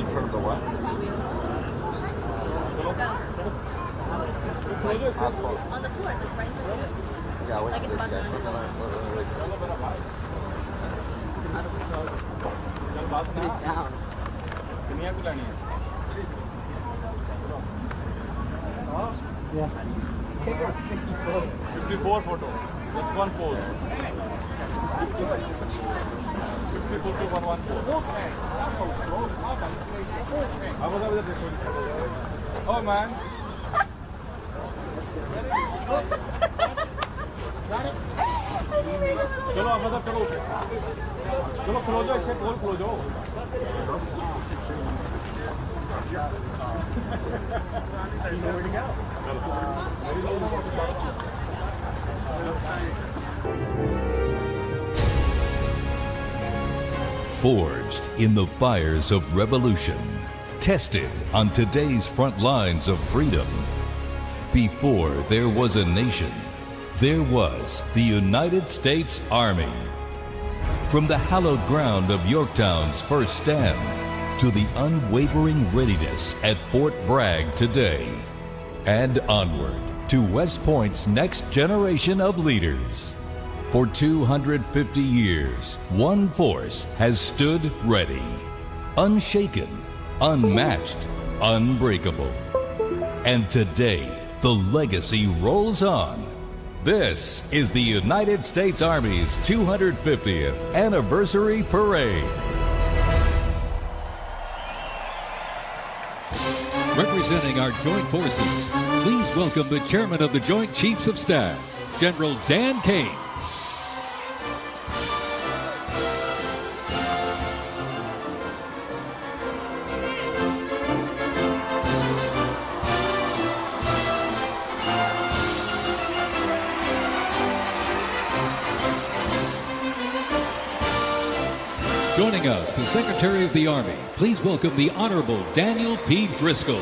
in front of the what? On the floor, like right there. Yeah, Like it's about to wait. Put it down. Yeah. Take a 54. 54 photo. Just one pose. 54 to 114. Oh man. चलो अब मतलब चलो चलो खलो जाओ इसे call खलो जाओ Forged in the fires of revolution, tested on today's front lines of freedom. Before there was a nation, there was the United States Army. From the hallowed ground of Yorktown's first stand to the unwavering readiness at Fort Bragg today, and onward to West Point's next generation of leaders. For 250 years, one force has stood ready, unshaken, unmatched, unbreakable. And today, the legacy rolls on. This is the United States Army's 250th Anniversary Parade. Representing our joint forces, please welcome the Chairman of the Joint Chiefs of Staff, General Dan Kane. Joining us, the Secretary of the Army. Please welcome the Honorable Daniel P. Driscoll.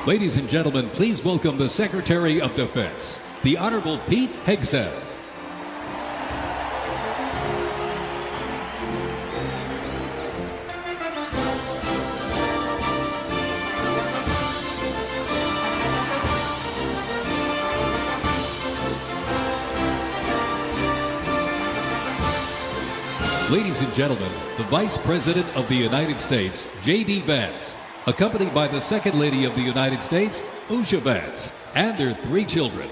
Ladies and gentlemen, please welcome the Secretary of Defense, the Honorable Pete Hegseth. Ladies and gentlemen, the Vice President of the United States, J.D. Vance, accompanied by the Second Lady of the United States, Usha Vance, and their 3 children.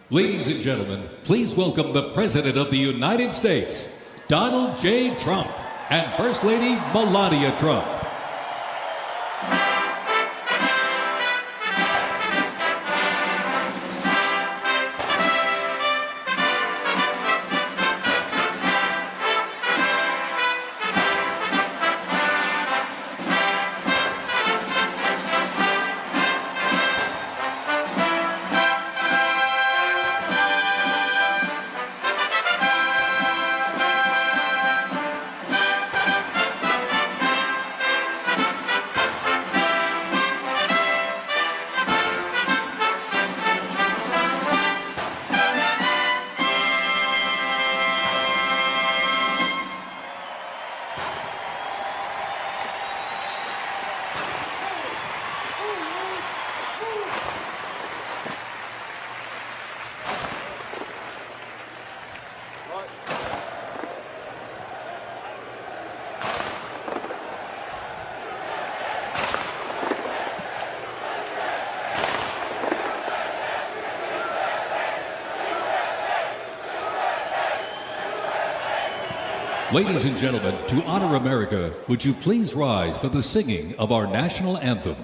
Ladies and gentlemen, please welcome the President of the United States, Donald J. Trump, and First Lady Melania Trump. Ladies and gentlemen, to honor America, would you please rise for the singing of our national anthem?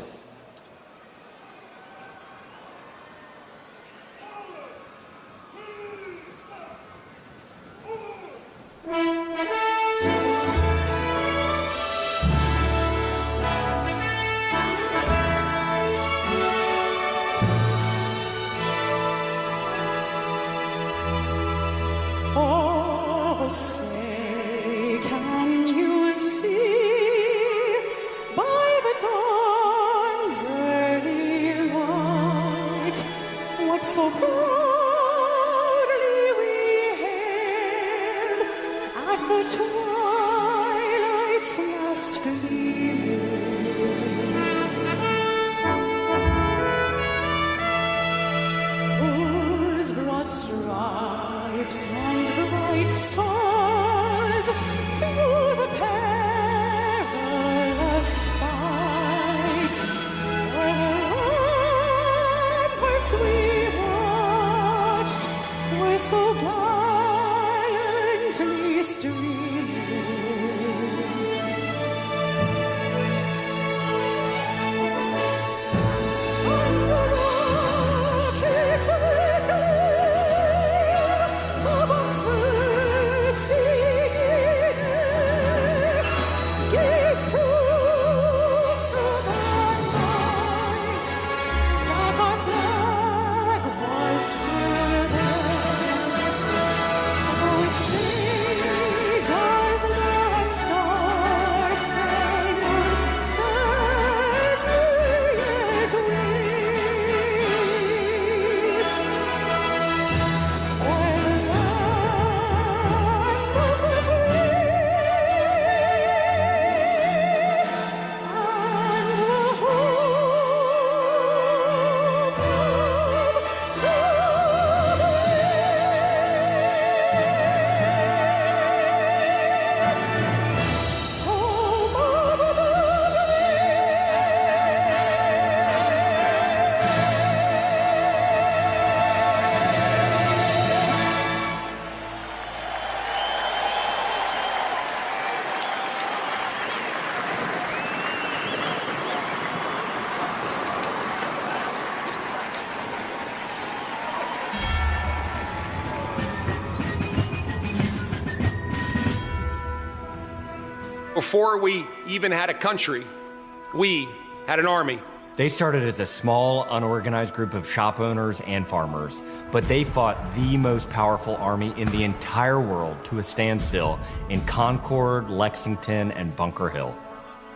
Oh, say, can you see by the dawn's early light what so proudly we hailed at the twilight's last gleaming? Whose broad stripes and bright stars through the perilous fight, where the ramparts we watched were so gallantly streaming. And the rockets red glare, the bombs bursting in air, gave proof through the night that our flag was still there. Oh, say, does that star-spangled banner yet wave? O'er the land of the free and the home of the home of the Before we even had a country, we had an army. They started as a small, unorganized group of shop owners and farmers, but they fought the most powerful army in the entire world to a standstill in Concord, Lexington, and Bunker Hill.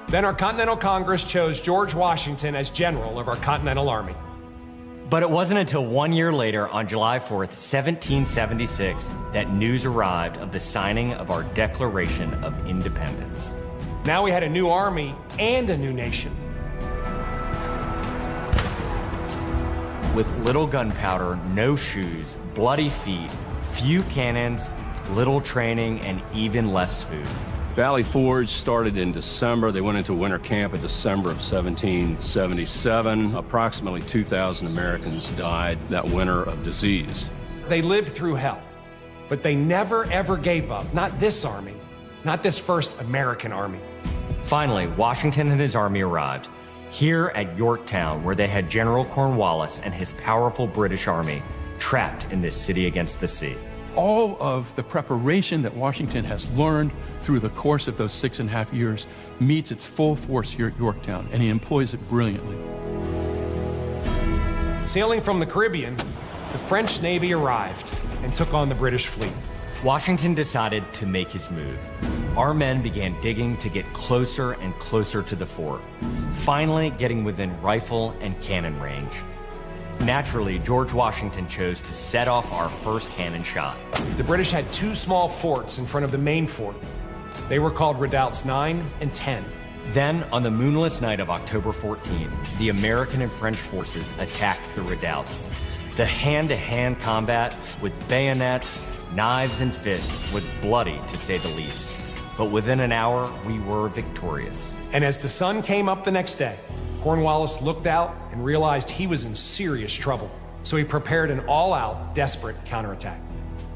Then our Continental Congress chose George Washington as general of our Continental Army. But it wasn't until 1 year later, on July 4th, 1776, that news arrived of the signing of our Declaration of Independence. Now we had a new army and a new nation. With little gunpowder, no shoes, bloody feet, few cannons, little training, and even less food. Valley Forge started in December. They went into winter camp in December of 1777. Approximately 2,000 Americans died that winter of disease. They lived through hell, but they never ever gave up. Not this army, not this first American army. Finally, Washington and his army arrived, here at Yorktown, where they had General Cornwallis and his powerful British army trapped in this city against the sea. All of the preparation that Washington has learned through the course of those 6.5 years meets its full force here at Yorktown, and he employs it brilliantly. Sailing from the Caribbean, the French Navy arrived and took on the British fleet. Washington decided to make his move. Our men began digging to get closer and closer to the fort, finally getting within rifle and cannon range. Naturally, George Washington chose to set off our first cannon shot. The British had two small forts in front of the main fort. They were called redoubts 9 and 10. Then, on the moonless night of October 14th, the American and French forces attacked the redoubts. The hand-to-hand combat with bayonets, knives, and fists was bloody, to say the least. But within an hour, we were victorious. And as the sun came up the next day, Cornwallis looked out and realized he was in serious trouble. So he prepared an all-out, desperate counterattack.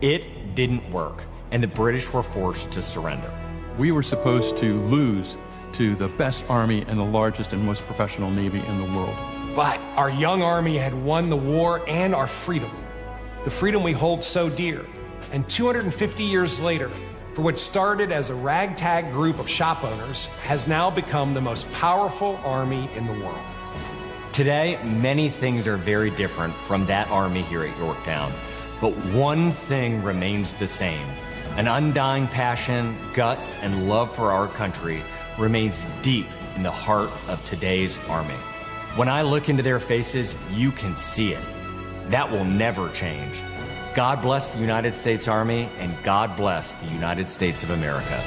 It didn't work. and the British were forced to surrender. We were supposed to lose to the best army and the largest and most professional navy in the world. But our young army had won the war and our freedom, the freedom we hold so dear. And 250 years later, for what started as a ragtag group of shop owners, has now become the most powerful army in the world. Today, many things are very different from that army here at Yorktown, but one thing remains the same. An undying passion, guts, and love for our country remains deep in the heart of today's army. When I look into their faces, you can see it. That will never change. God bless the United States Army, and God bless the United States of America.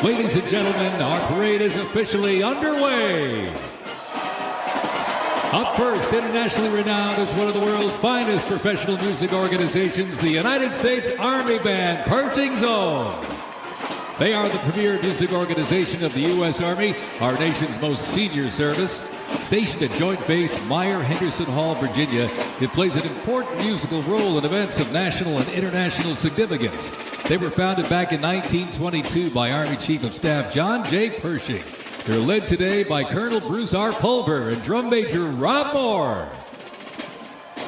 Ladies and gentlemen, our parade is officially underway. Up first, internationally renowned as one of the world's finest professional music organizations, the United States Army Band, Pershing Zone. They are the premier music organization of the U.S. Army, our nation's most senior service. Stationed at Joint Base Meyer-Henderson Hall, Virginia, it plays an important musical role in events of national and international significance. They were founded back in 1922 by Army Chief of Staff John J. Pershing. They're led today by Colonel Bruce R. Pulver and Drum Major Rob Moore.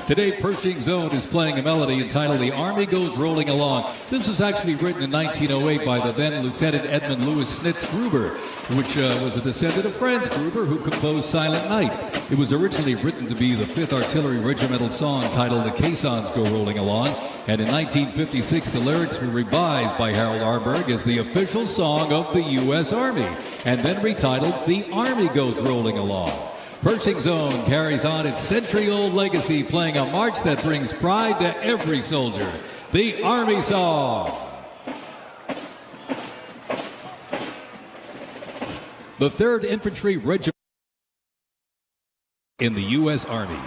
Today, Pershing Zone is playing a melody entitled The Army Goes Rolling Along. This was actually written in 1908 by the then Lieutenant Edmund Louis Snitz Gruber, which was a descendant of Franz Gruber, who composed Silent Night. It was originally written to be the 5th Artillery Regimental song titled The Caissons Go Rolling Along, and in 1956 the lyrics were revised by Harold Arberg as the official song of the U.S. Army, and then retitled The Army Goes Rolling Along. Pershing Zone carries on its century-old legacy, playing a march that brings pride to every soldier, the Army Song. The 3rd Infantry Regiment in the U.S. Army.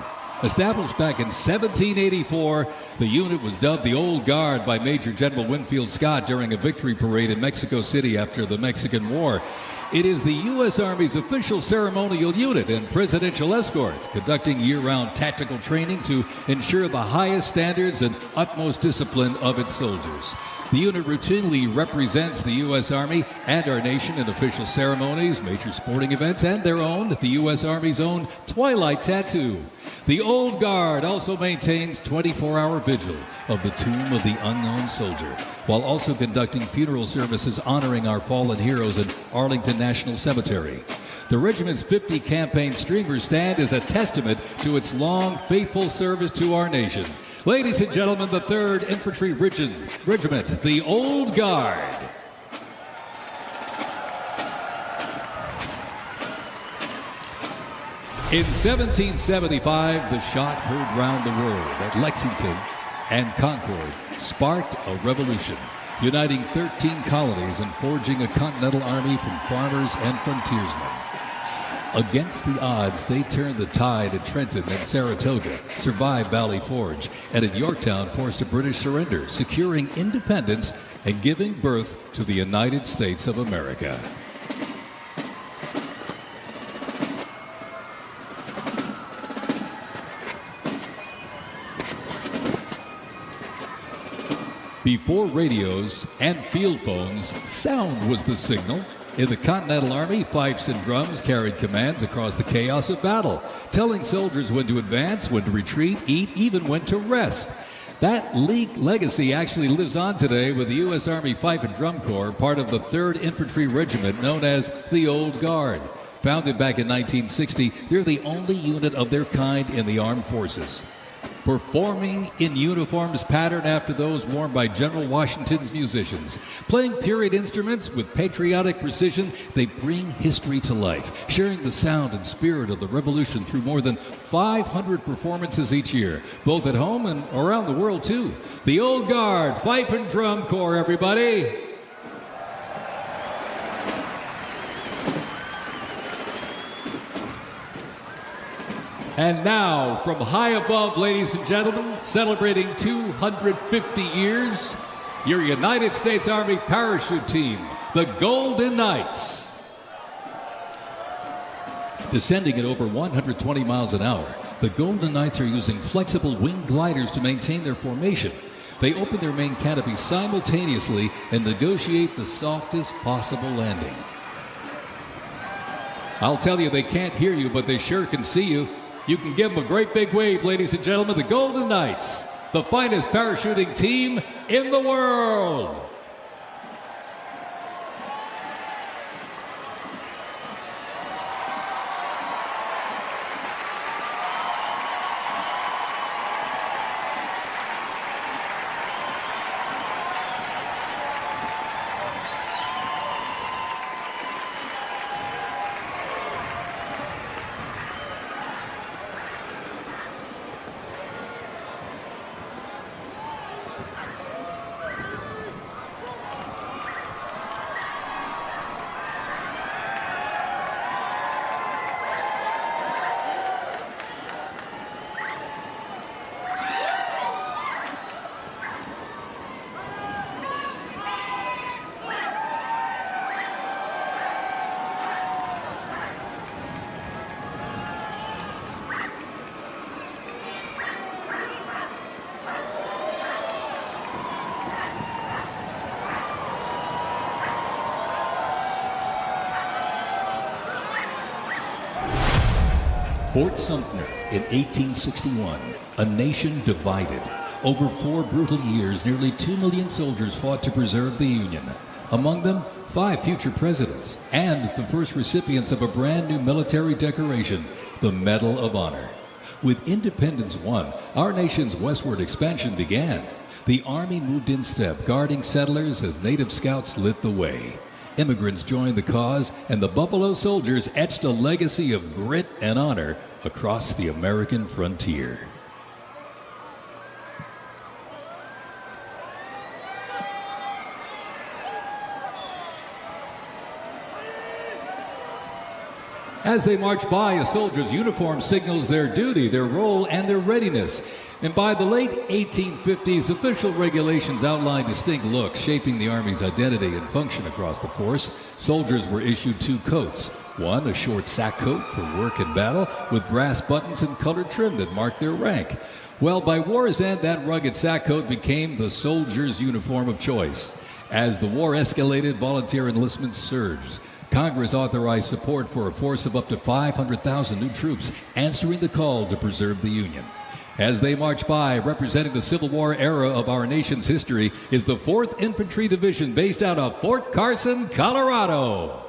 Established back in 1784, the unit was dubbed the Old Guard by Major General Winfield Scott during a victory parade in Mexico City after the Mexican War. It is the U.S. Army's official ceremonial unit and presidential escort, conducting year-round tactical training to ensure the highest standards and utmost discipline of its soldiers. The unit routinely represents the U.S. Army and our nation in official ceremonies, major sporting events, and their own, the U.S. Army's own Twilight Tattoo. The Old Guard also maintains 24-hour vigil of the tomb of the unknown soldier, while also conducting funeral services honoring our fallen heroes in Arlington National Cemetery. The regiment's 50 campaign streamer stand is a testament to its long, faithful service to our nation. Ladies and gentlemen, the 3rd Infantry Regiment, the Old Guard. In 1775, the shot heard round the world at Lexington and Concord sparked a revolution, uniting 13 colonies and forging a continental army from farmers and frontiersmen. Against the odds, they turned the tide at Trenton and Saratoga, survived Valley Forge, and at Yorktown forced a British surrender, securing independence and giving birth to the United States of America. Before radios and field phones, sound was the signal. In the Continental Army, fifes and drums carried commands across the chaos of battle, telling soldiers when to advance, when to retreat, eat, even when to rest. That legacy actually lives on today with the U.S. Army Fife and Drum Corps, part of the 3rd Infantry Regiment known as the Old Guard. Founded back in 1960, they're the only unit of their kind in the armed forces. Performing in uniforms patterned after those worn by General Washington's musicians. Playing period instruments with patriotic precision, they bring history to life, sharing the sound and spirit of the Revolution through more than 500 performances each year, both at home and around the world, too. The Old Guard, Fife and Drum Corps, everybody. And now, from high above, ladies and gentlemen, celebrating 250 years, your United States Army parachute team, the Golden Knights. Descending at over 120 miles an hour, the Golden Knights are using flexible wing gliders to maintain their formation. They open their main canopy simultaneously and negotiate the softest possible landing. I'll tell you, they can't hear you, but they sure can see you. You can give them a great big wave, ladies and gentlemen. The Golden Knights, the finest parachuting team in the world. Fort Sumter in 1861, a nation divided. Over 4 brutal years, nearly 2 million soldiers fought to preserve the Union. Among them, 5 future presidents and the first recipients of a brand new military decoration, the Medal of Honor. With independence won, our nation's westward expansion began. The Army moved in step, guarding settlers as native scouts lit the way. Immigrants joined the cause, and the Buffalo Soldiers etched a legacy of grit and honor across the American frontier. As they march by, a soldier's uniform signals their duty, their role, and their readiness. And by the late 1850s, official regulations outlined distinct looks, shaping the Army's identity and function across the force. Soldiers were issued 2 coats. One, a short sack coat for work and battle, with brass buttons and colored trim that marked their rank. Well, by war's end, that rugged sack coat became the soldier's uniform of choice. As the war escalated, volunteer enlistment surged. Congress authorized support for a force of up to 500,000 new troops, answering the call to preserve the Union. As they march by, representing the Civil War era of our nation's history, is the 4th Infantry Division based out of Fort Carson, Colorado.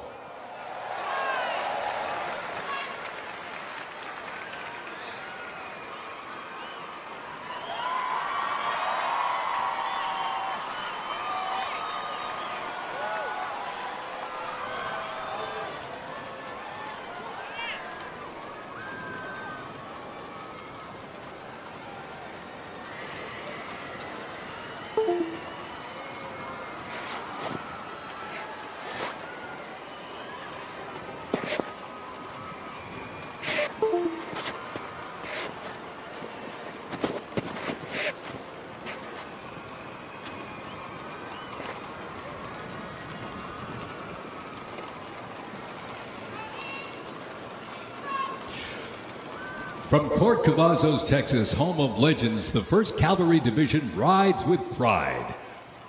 From Fort Cavazos, Texas, home of legends, the 1st Cavalry Division rides with pride.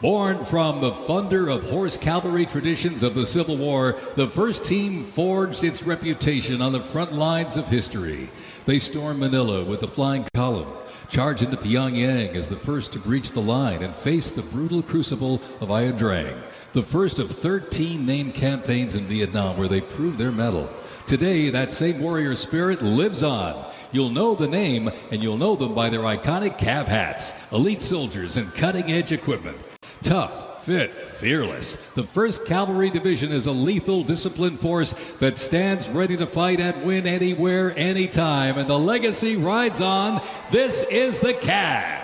Born from the thunder of horse cavalry traditions of the Civil War, the 1st team forged its reputation on the front lines of history. They stormed Manila with the flying column, charged into Pyongyang as the first to breach the line and face the brutal crucible of Ia Drang, the first of 13 named campaigns in Vietnam where they proved their mettle. Today, that same warrior spirit lives on. You'll know the name, and you'll know them by their iconic cav hats, elite soldiers, and cutting-edge equipment. Tough, fit, fearless. The 1st Cavalry Division is a lethal, disciplined force that stands ready to fight and win anywhere, anytime, and the legacy rides on. This is the Cav.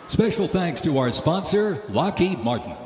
Special thanks to our sponsor, Lockheed Martin.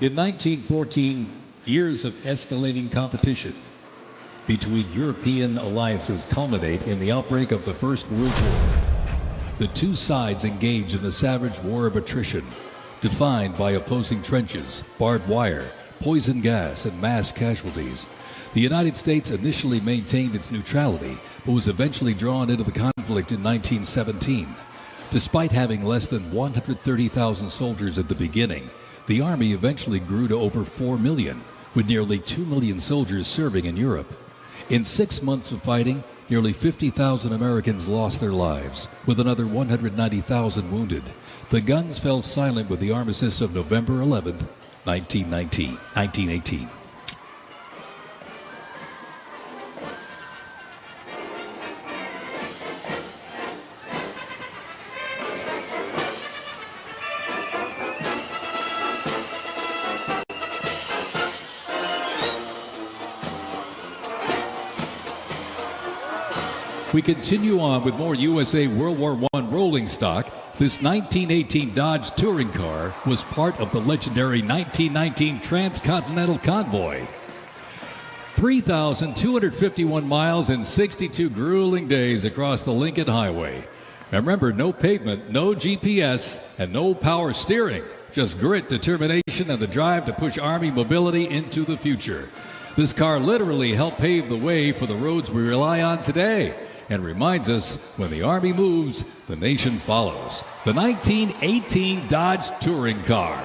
In 1914, years of escalating competition between European alliances culminate in the outbreak of the First World War. The two sides engage in a savage war of attrition, defined by opposing trenches, barbed wire, poison gas, and mass casualties. The United States initially maintained its neutrality, but was eventually drawn into the conflict in 1917. Despite having less than 130,000 soldiers at the beginning, the Army eventually grew to over 4 million, with nearly 2 million soldiers serving in Europe. In 6 months of fighting, nearly 50,000 Americans lost their lives, with another 190,000 wounded. The guns fell silent with the armistice of November 11, 1918. We continue on with more USA World War I rolling stock. This 1918 Dodge touring car was part of the legendary 1919 Transcontinental Convoy. 3,251 miles and 62 grueling days across the Lincoln Highway. And remember, no pavement, no GPS, and no power steering. Just grit, determination, and the drive to push Army mobility into the future. This car literally helped pave the way for the roads we rely on today, and reminds us when the Army moves, the nation follows. The 1918 Dodge Touring Car.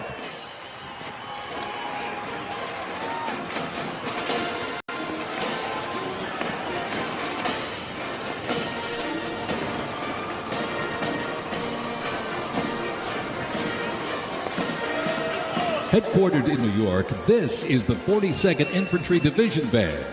Headquartered in New York, this is the 42nd Infantry Division Band.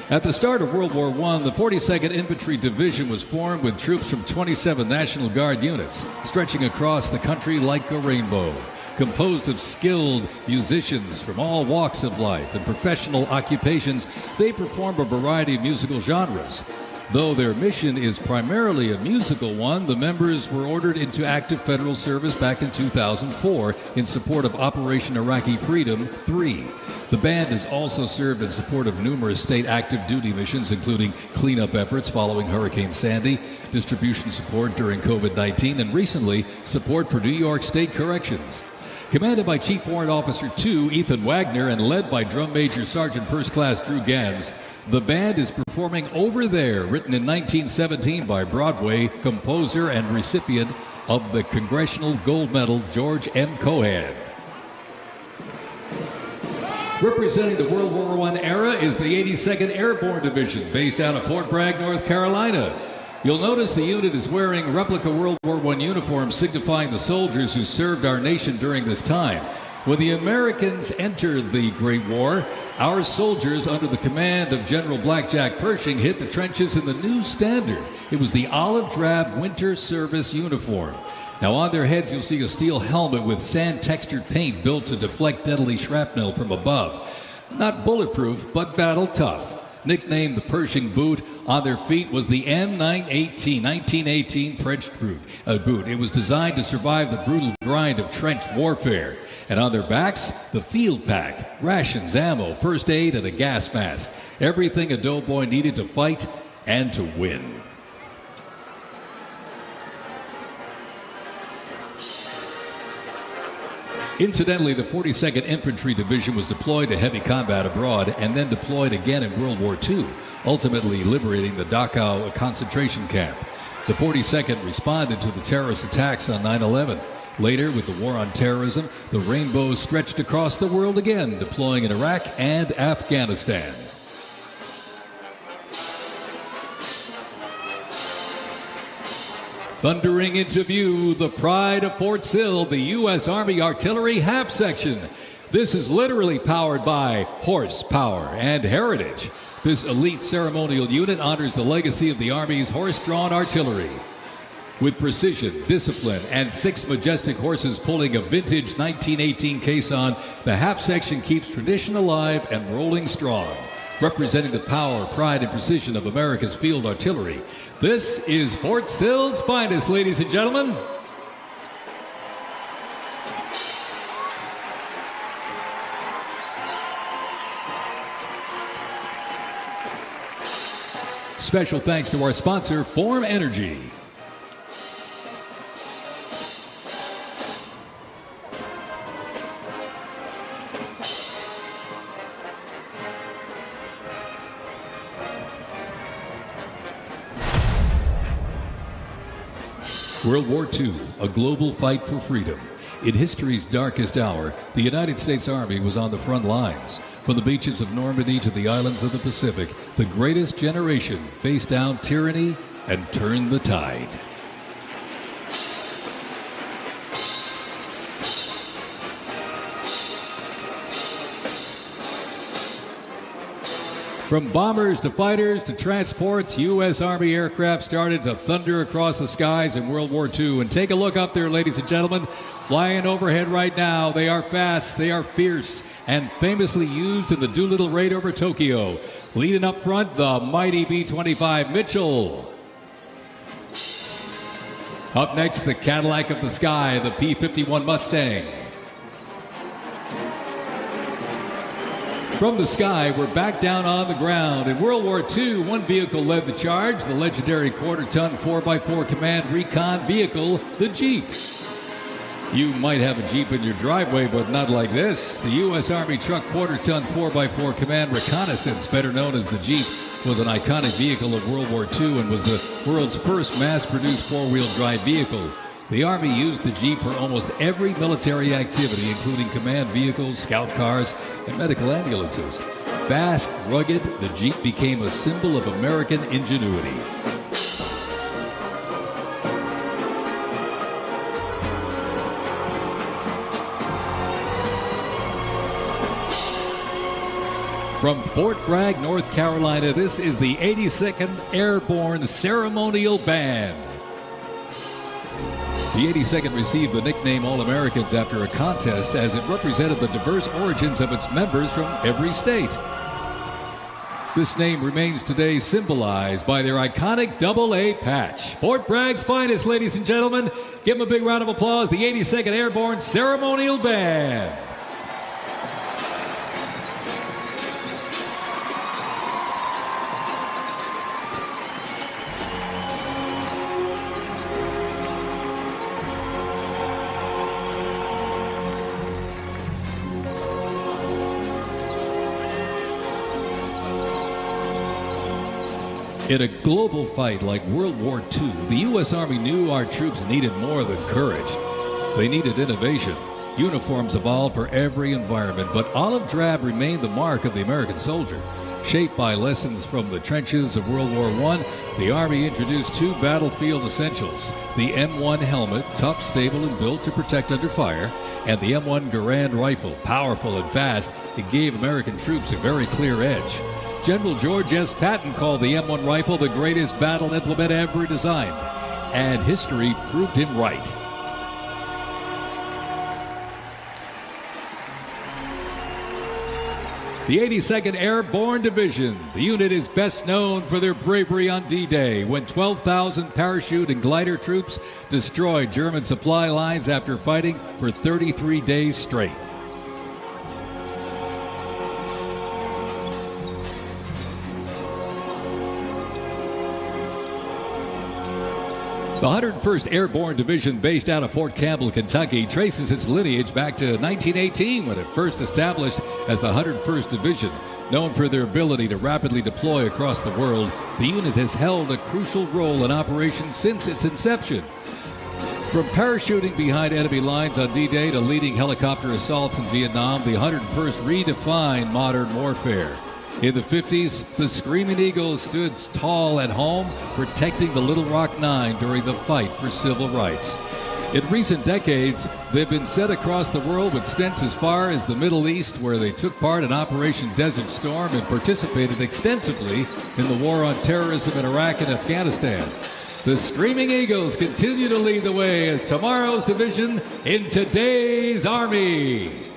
At the start of World War I, the 42nd Infantry Division was formed with troops from 27 National Guard units, stretching across the country like a rainbow. Composed of skilled musicians from all walks of life and professional occupations, they perform a variety of musical genres. Though their mission is primarily a musical one, the members were ordered into active federal service back in 2004 in support of Operation Iraqi Freedom 3. The band has also served in support of numerous state active duty missions, including cleanup efforts following Hurricane Sandy, distribution support during COVID-19, and recently, support for New York State Corrections. Commanded by Chief Warrant Officer 2 Ethan Wagner and led by Drum Major Sergeant First Class Drew Gans, the band is performing Over There, written in 1917 by Broadway composer and recipient of the Congressional Gold Medal George M. Cohan. Representing the World War I era is the 82nd Airborne Division, based out of Fort Bragg, North Carolina. You'll notice the unit is wearing replica World War I uniforms signifying the soldiers who served our nation during this time. When the Americans entered the Great War, our soldiers, under the command of General Blackjack Pershing, hit the trenches in the new standard. It was the olive drab winter service uniform. Now on their heads you'll see a steel helmet with sand-textured paint built to deflect deadly shrapnel from above. Not bulletproof, but battle tough. Nicknamed the Pershing boot, on their feet was the M918, 1918 French boot. It was designed to survive the brutal grind of trench warfare. And on their backs, the field pack, rations, ammo, first aid, and a gas mask. Everything a doughboy needed to fight and to win. Incidentally, the 42nd Infantry Division was deployed to heavy combat abroad and then deployed again in World War II, ultimately liberating the Dachau concentration camp. The 42nd responded to the terrorist attacks on 9/11. Later, with the war on terrorism, the rainbow stretched across the world again, deploying in Iraq and Afghanistan. Thundering into view, the pride of Fort Sill, the U.S. Army Artillery Half Section. This is literally powered by horsepower and heritage. This elite ceremonial unit honors the legacy of the Army's horse-drawn artillery. With precision, discipline, and 6 majestic horses pulling a vintage 1918 caisson, the half section keeps tradition alive and rolling strong. Representing the power, pride, and precision of America's field artillery, this is Fort Sill's finest, ladies and gentlemen. Special thanks to our sponsor, Form Energy. World War II, a global fight for freedom. In history's darkest hour, the United States Army was on the front lines. From the beaches of Normandy to the islands of the Pacific, the greatest generation faced down tyranny and turned the tide. From bombers to fighters to transports, U.S. Army aircraft started to thunder across the skies in World War II. And take a look up there, ladies and gentlemen. Flying overhead right now, they are fast, they are fierce, and famously used in the Doolittle raid over Tokyo. Leading up front, the mighty B-25 Mitchell. Up next, the Cadillac of the sky, the P-51 Mustang. From the sky, we're back down on the ground. In World War II, one vehicle led the charge, the legendary quarter-ton 4x4 command recon vehicle, the Jeep. You might have a Jeep in your driveway, but not like this. The U.S. Army truck quarter-ton 4x4 command reconnaissance, better known as the Jeep, was an iconic vehicle of World War II and was the world's first mass-produced four-wheel drive vehicle. The Army used the Jeep for almost every military activity, including command vehicles, scout cars, and medical ambulances. Fast, rugged, the Jeep became a symbol of American ingenuity. From Fort Bragg, North Carolina, this is the 82nd Airborne Ceremonial Band. The 82nd received the nickname All-Americans after a contest as it represented the diverse origins of its members from every state. This name remains today symbolized by their iconic AA patch. Fort Bragg's finest, ladies and gentlemen. Give them a big round of applause, the 82nd Airborne Ceremonial Band. In a global fight like World War II, the U.S. Army knew our troops needed more than courage. They needed innovation. Uniforms evolved for every environment, but olive drab remained the mark of the American soldier. Shaped by lessons from the trenches of World War I, the Army introduced two battlefield essentials: the M1 helmet, tough, stable, and built to protect under fire, and the M1 Garand rifle, powerful and fast. It gave American troops a very clear edge. General George S. Patton called the M1 rifle the greatest battle implement ever designed, and history proved him right. The 82nd Airborne Division. The unit is best known for their bravery on D-Day, when 12,000 parachute and glider troops destroyed German supply lines after fighting for 33 days straight. The 101st Airborne Division, based out of Fort Campbell, Kentucky, traces its lineage back to 1918 when it first established as the 101st Division. Known for their ability to rapidly deploy across the world, the unit has held a crucial role in operations since its inception. From parachuting behind enemy lines on D-Day to leading helicopter assaults in Vietnam, the 101st redefined modern warfare. In the 50s, the Screaming Eagles stood tall at home, protecting the Little Rock Nine during the fight for civil rights. In recent decades, they've been sent across the world with stints as far as the Middle East, where they took part in Operation Desert Storm and participated extensively in the war on terrorism in Iraq and Afghanistan. The Screaming Eagles continue to lead the way as tomorrow's division in today's Army.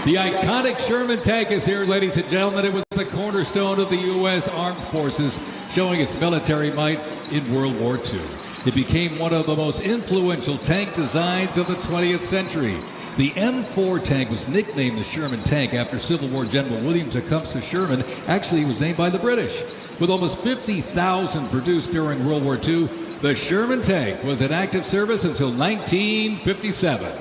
The iconic Sherman tank is here, ladies and gentlemen. It was the cornerstone of the U.S. Armed Forces, showing its military might in World War II. It became one of the most influential tank designs of the 20th century. The M4 tank was nicknamed the Sherman tank after Civil War General William Tecumseh Sherman. Actually, he was named by the British. With almost 50,000 produced during World War II, the Sherman tank was in active service until 1957.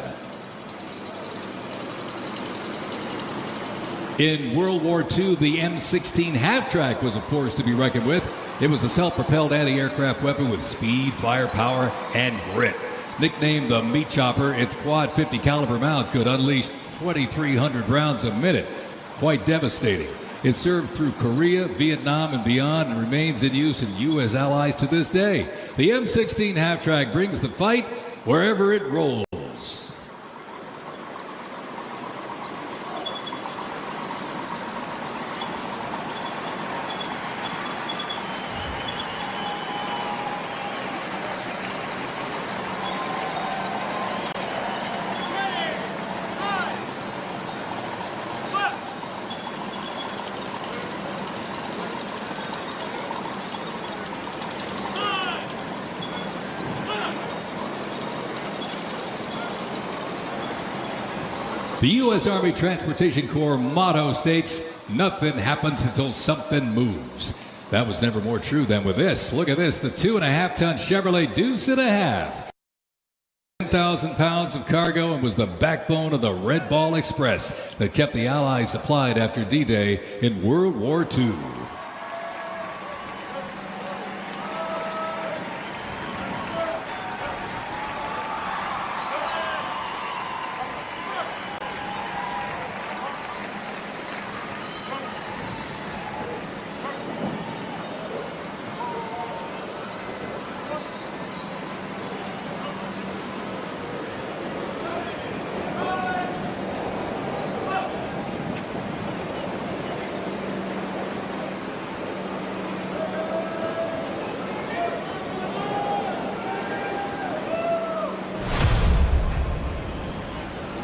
In World War II, the M16 half-track was a force to be reckoned with. It was a self-propelled anti-aircraft weapon with speed, firepower, and grit. Nicknamed the Meat Chopper, its quad 50 caliber mount could unleash 2,300 rounds a minute. Quite devastating. It served through Korea, Vietnam, and beyond, and remains in use in U.S. allies to this day. The M16 half-track brings the fight wherever it rolls. The U.S. Army Transportation Corps motto states, "Nothing happens until something moves." That was never more true than with this. Look at this, the 2.5-ton Chevrolet Deuce and a Half. 10,000 pounds of cargo and was the backbone of the Red Ball Express that kept the Allies supplied after D-Day in World War II.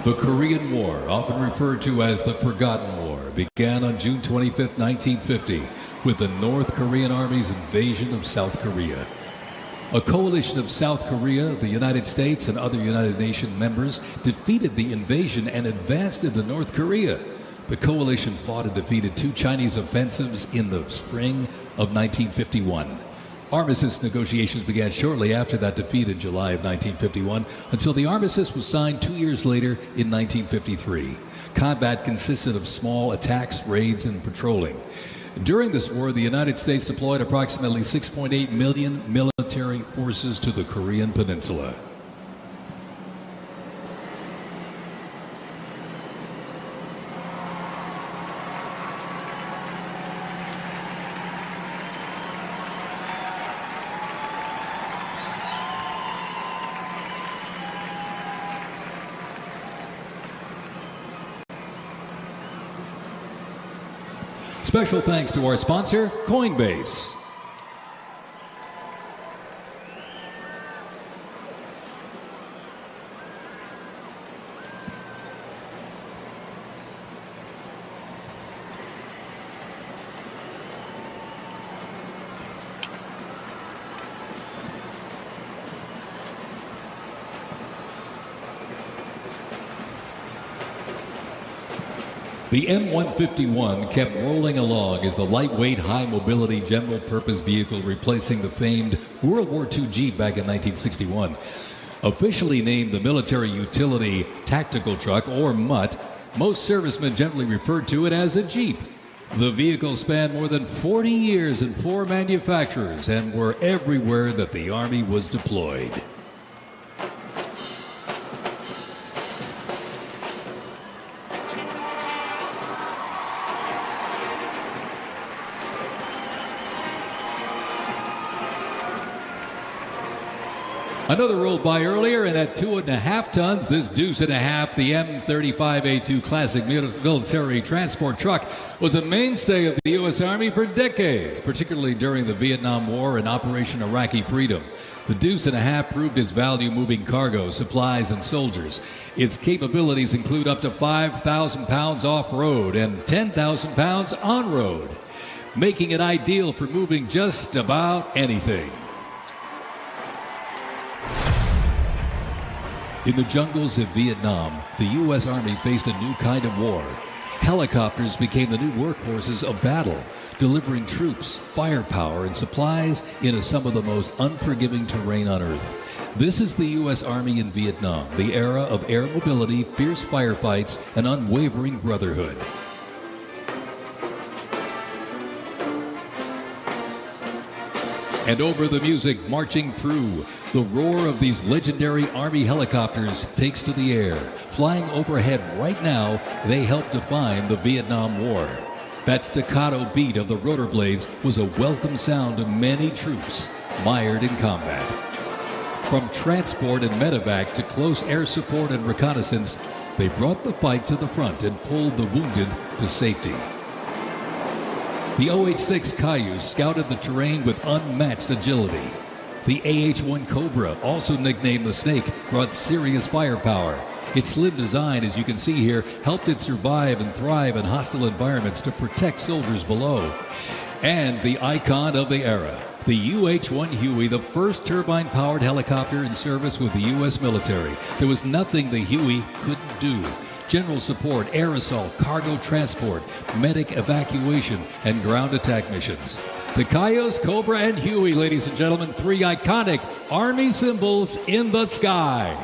The Korean War, often referred to as the Forgotten War, began on June 25, 1950, with the North Korean Army's invasion of South Korea. A coalition of South Korea, the United States, and other United Nations members defeated the invasion and advanced into North Korea. The coalition fought and defeated 2 Chinese offensives in the spring of 1951. Armistice negotiations began shortly after that defeat in July of 1951 until the armistice was signed 2 years later in 1953. Combat consisted of small attacks, raids, and patrolling. During this war, the United States deployed approximately 6.8 million military forces to the Korean Peninsula. Special thanks to our sponsor, Coinbase. The M151 kept rolling along as the lightweight, high-mobility general-purpose vehicle replacing the famed World War II Jeep back in 1961. Officially named the Military Utility Tactical Truck, or MUT, most servicemen generally referred to it as a Jeep. The vehicle spanned more than 40 years in 4 manufacturers and were everywhere that the Army was deployed. Another rolled by earlier, and at 2.5 tons, this deuce-and-a-half, the M35A2 classic military transport truck, was a mainstay of the U.S. Army for decades, particularly during the Vietnam War and Operation Iraqi Freedom. The deuce-and-a-half proved its value moving cargo, supplies, and soldiers. Its capabilities include up to 5,000 pounds off-road and 10,000 pounds on-road, making it ideal for moving just about anything. In the jungles of Vietnam, the U.S. Army faced a new kind of war. Helicopters became the new workhorses of battle, delivering troops, firepower, and supplies into some of the most unforgiving terrain on Earth. This is the U.S. Army in Vietnam, the era of air mobility, fierce firefights, and unwavering brotherhood. And over the music marching through, the roar of these legendary Army helicopters takes to the air. Flying overhead right now, they help define the Vietnam War. That staccato beat of the rotor blades was a welcome sound to many troops mired in combat. From transport and medevac to close air support and reconnaissance, they brought the fight to the front and pulled the wounded to safety. The OH-6 Cayuse scouted the terrain with unmatched agility. The AH-1 Cobra, also nicknamed the Snake, brought serious firepower. Its slim design, as you can see here, helped it survive and thrive in hostile environments to protect soldiers below. And the icon of the era, the UH-1 Huey, the first turbine-powered helicopter in service with the U.S. military. There was nothing the Huey couldn't do. General support, air assault, cargo transport, medic evacuation, and ground attack missions. The Cayuse, Cobra, and Huey, ladies and gentlemen, 3 iconic Army symbols in the sky.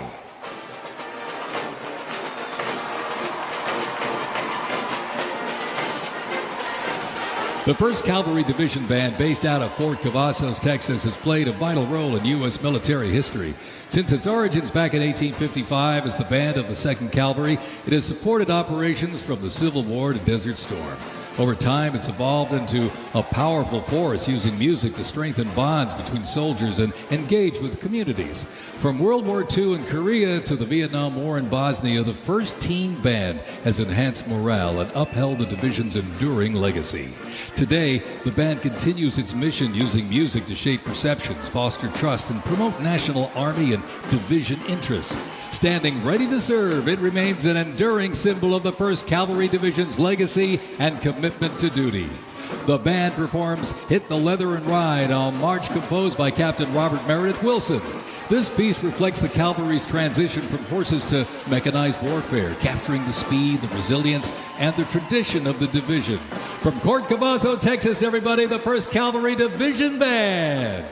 The 1st Cavalry Division Band, based out of Fort Cavazos, Texas, has played a vital role in U.S. military history. Since its origins back in 1855 as the band of the 2nd Cavalry, it has supported operations from the Civil War to Desert Storm. Over time, it's evolved into a powerful force, using music to strengthen bonds between soldiers and engage with communities. From World War II in Korea to the Vietnam War in Bosnia, the 1st Teen Band has enhanced morale and upheld the division's enduring legacy. Today, the band continues its mission using music to shape perceptions, foster trust, and promote national Army and division interests. Standing ready to serve, it remains an enduring symbol of the 1st Cavalry Division's legacy and commitment to duty. The band performs Hit the Leather and Ride, a march composed by Captain Robert Meredith Wilson. This piece reflects the cavalry's transition from horses to mechanized warfare, capturing the speed, the resilience, and the tradition of the division. From Court Cavazo, Texas, everybody, the 1st Cavalry Division Band.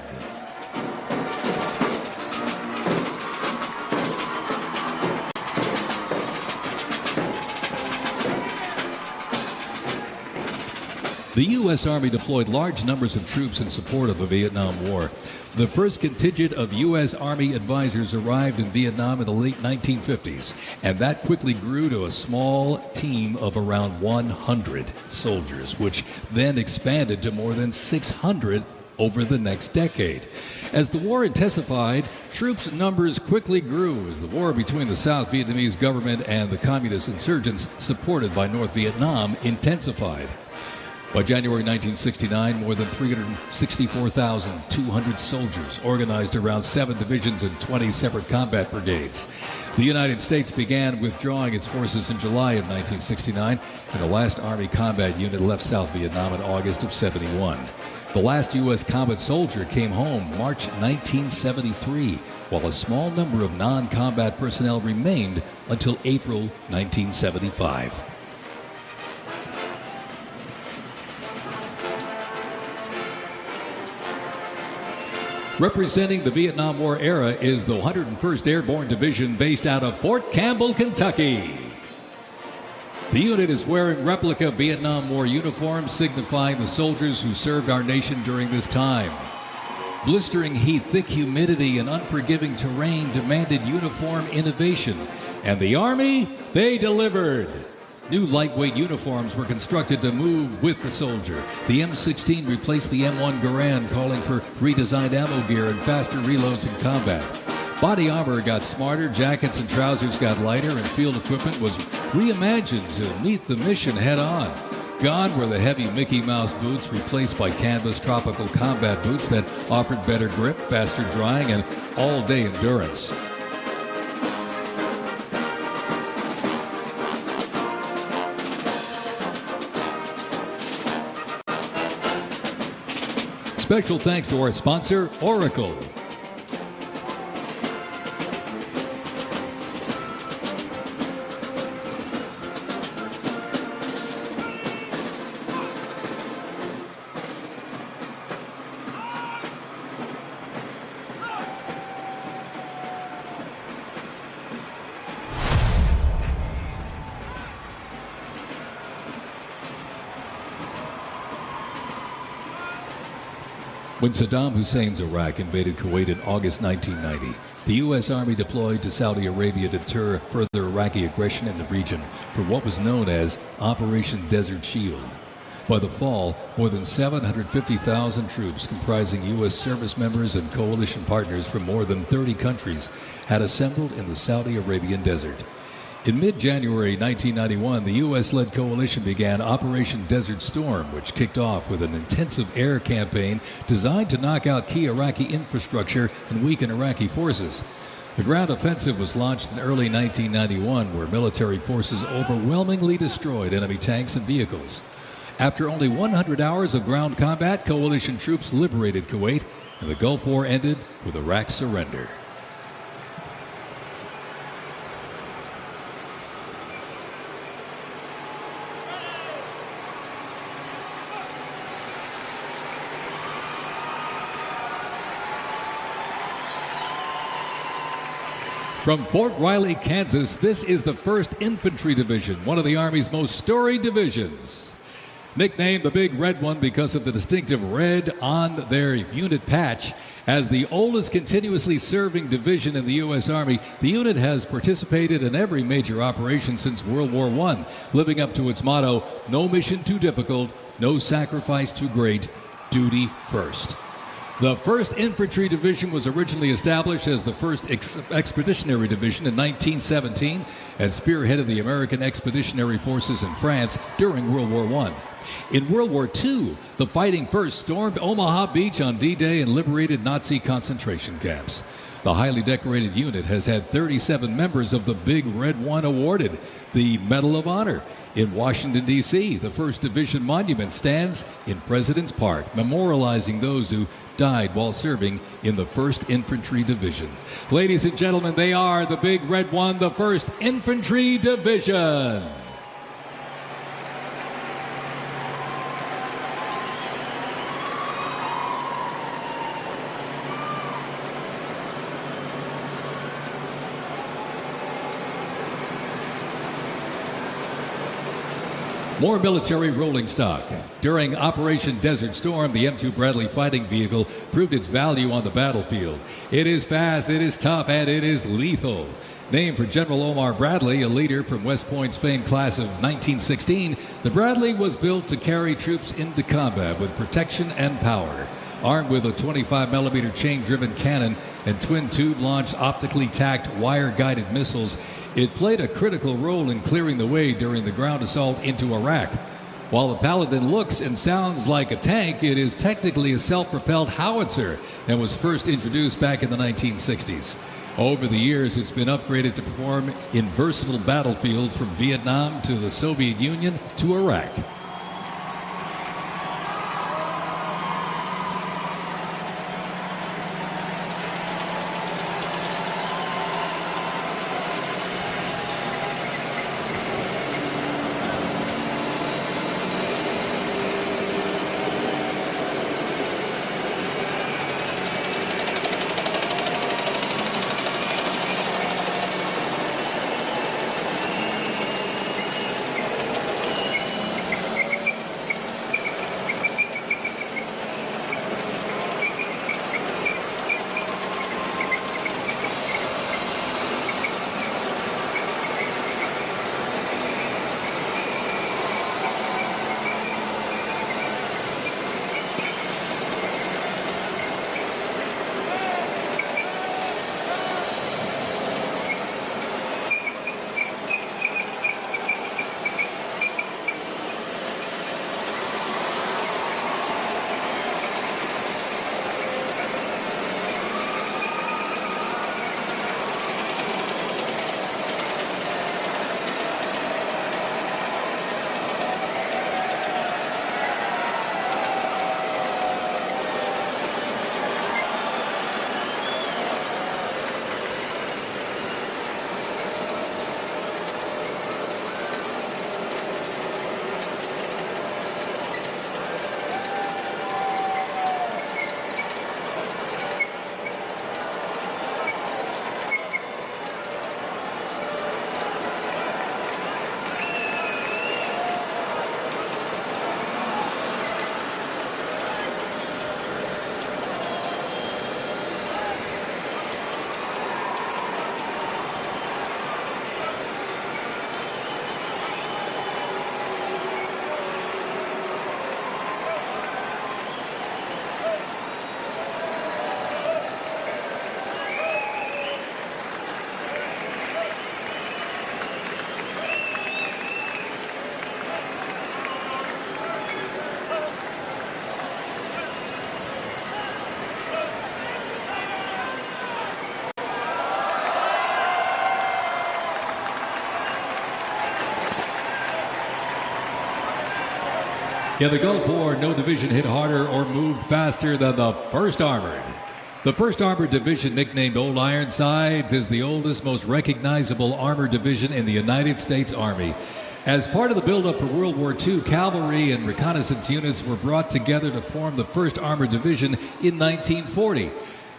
The U.S. Army deployed large numbers of troops in support of the Vietnam War. The first contingent of U.S. Army advisors arrived in Vietnam in the late 1950s, and that quickly grew to a small team of around 100 soldiers, which then expanded to more than 600 over the next decade. As the war intensified, troops' numbers quickly grew as the war between the South Vietnamese government and the communist insurgents supported by North Vietnam intensified. By January 1969, more than 364,200 soldiers organized around 7 divisions and 20 separate combat brigades. The United States began withdrawing its forces in July of 1969, and the last Army combat unit left South Vietnam in August of '71. The last U.S. combat soldier came home March 1973, while a small number of non-combat personnel remained until April 1975. Representing the Vietnam War era is the 101st Airborne Division based out of Fort Campbell, Kentucky. The unit is wearing replica Vietnam War uniforms signifying the soldiers who served our nation during this time. Blistering heat, thick humidity, and unforgiving terrain demanded uniform innovation, and the Army, they delivered. New lightweight uniforms were constructed to move with the soldier. The M16 replaced the M1 Garand, calling for redesigned ammo gear and faster reloads in combat. Body armor got smarter, jackets and trousers got lighter, and field equipment was reimagined to meet the mission head-on. Gone were the heavy Mickey Mouse boots, replaced by canvas tropical combat boots that offered better grip, faster drying, and all-day endurance. Special thanks to our sponsor, Oracle. When Saddam Hussein's Iraq invaded Kuwait in August 1990, the U.S. Army deployed to Saudi Arabia to deter further Iraqi aggression in the region for what was known as Operation Desert Shield. By the fall, more than 750,000 troops comprising U.S. service members and coalition partners from more than 30 countries had assembled in the Saudi Arabian desert. In mid-January 1991, the U.S.-led coalition began Operation Desert Storm, which kicked off with an intensive air campaign designed to knock out key Iraqi infrastructure and weaken Iraqi forces. The ground offensive was launched in early 1991, where military forces overwhelmingly destroyed enemy tanks and vehicles. After only 100 hours of ground combat, coalition troops liberated Kuwait, and the Gulf War ended with Iraq's surrender. From Fort Riley, Kansas, this is the 1st Infantry Division, one of the Army's most storied divisions. Nicknamed the Big Red One because of the distinctive red on their unit patch, as the oldest continuously serving division in the U.S. Army, the unit has participated in every major operation since World War I, living up to its motto, no mission too difficult, no sacrifice too great, duty first. The 1st Infantry Division was originally established as the 1st Expeditionary Division in 1917 and spearheaded the American Expeditionary Forces in France during World War I. In World War II, the Fighting First stormed Omaha Beach on D-Day and liberated Nazi concentration camps. The highly decorated unit has had 37 members of the Big Red One awarded the Medal of Honor. In Washington, D.C., the 1st Division Monument stands in President's Park, memorializing those who died while serving in the 1st Infantry Division. Ladies and gentlemen, they are the Big Red One, the 1st Infantry Division. More military rolling stock. During Operation Desert Storm, the M2 Bradley fighting vehicle proved its value on the battlefield. It is fast, it is tough, and it is lethal. Named for General Omar Bradley, a leader from West Point's famed class of 1916, the Bradley was built to carry troops into combat with protection and power. Armed with a 25mm chain-driven cannon and twin-tube-launched, optically tacked, wire-guided missiles, it played a critical role in clearing the way during the ground assault into Iraq. While the Paladin looks and sounds like a tank, it is technically a self-propelled howitzer and was first introduced back in the 1960s. Over the years, it's been upgraded to perform in versatile battlefields from Vietnam to the Soviet Union to Iraq. In the Gulf War, no division hit harder or moved faster than the 1st Armored. The 1st Armored Division, nicknamed Old Ironsides, is the oldest, most recognizable armored division in the United States Army. As part of the buildup for World War II, cavalry and reconnaissance units were brought together to form the 1st Armored Division in 1940.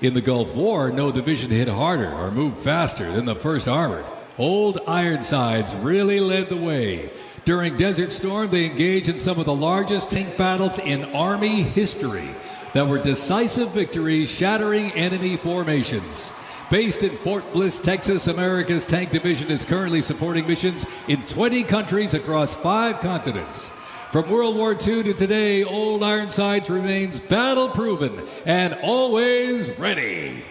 In the Gulf War, no division hit harder or moved faster than the 1st Armored. Old Ironsides really led the way. During Desert Storm, they engaged in some of the largest tank battles in Army history that were decisive victories, shattering enemy formations. Based in Fort Bliss, Texas, America's Tank Division is currently supporting missions in 20 countries across 5 continents. From World War II to today, Old Ironsides remains battle-proven and always ready.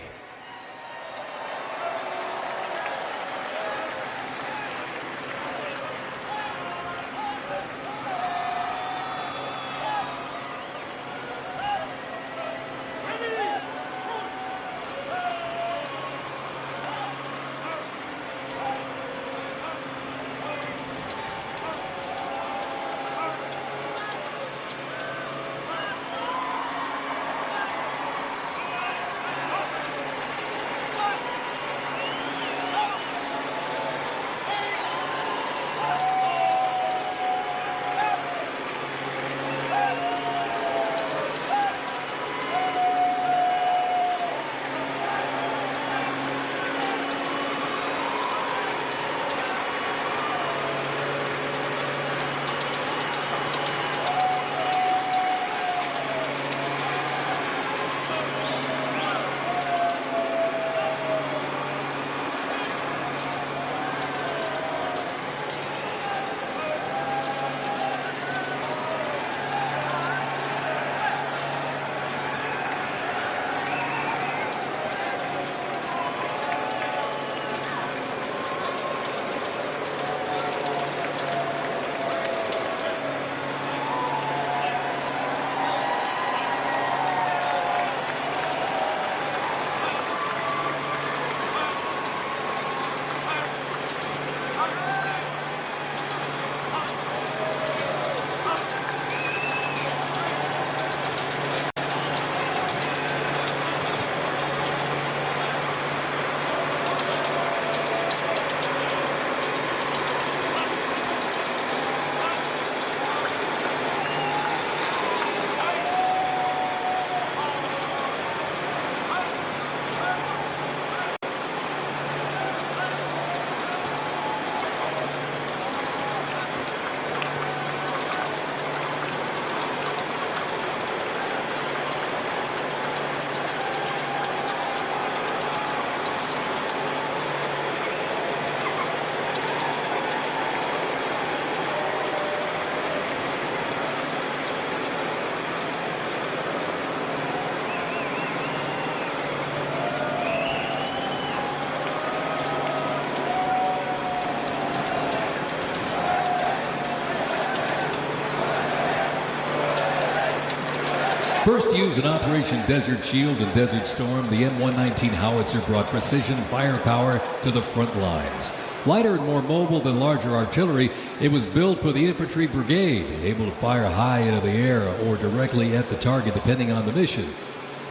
First used in Operation Desert Shield and Desert Storm, the M119 howitzer brought precision firepower to the front lines. Lighter and more mobile than larger artillery, it was built for the infantry brigade, able to fire high into the air or directly at the target depending on the mission.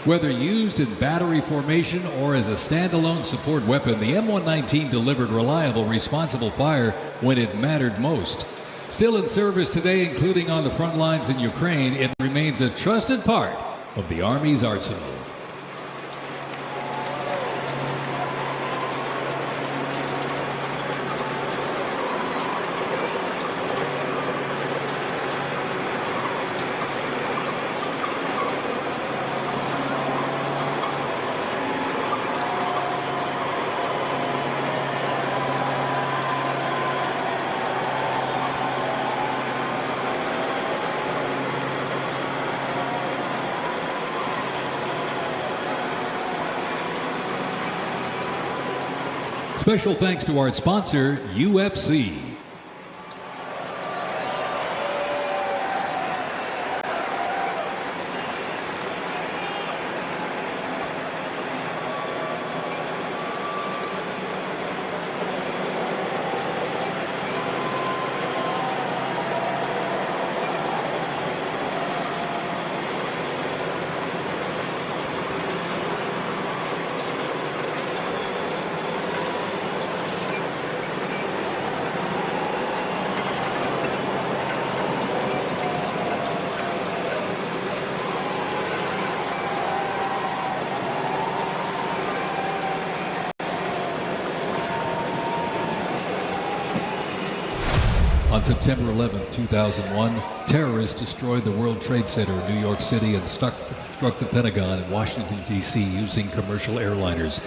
Whether used in battery formation or as a standalone support weapon, the M119 delivered reliable, responsible fire when it mattered most. Still in service today, including on the front lines in Ukraine, it remains a trusted part of the Army's arsenal. Special thanks to our sponsor, UFC. On September 11, 2001, terrorists destroyed the World Trade Center in New York City and struck the Pentagon in Washington, D.C. using commercial airliners.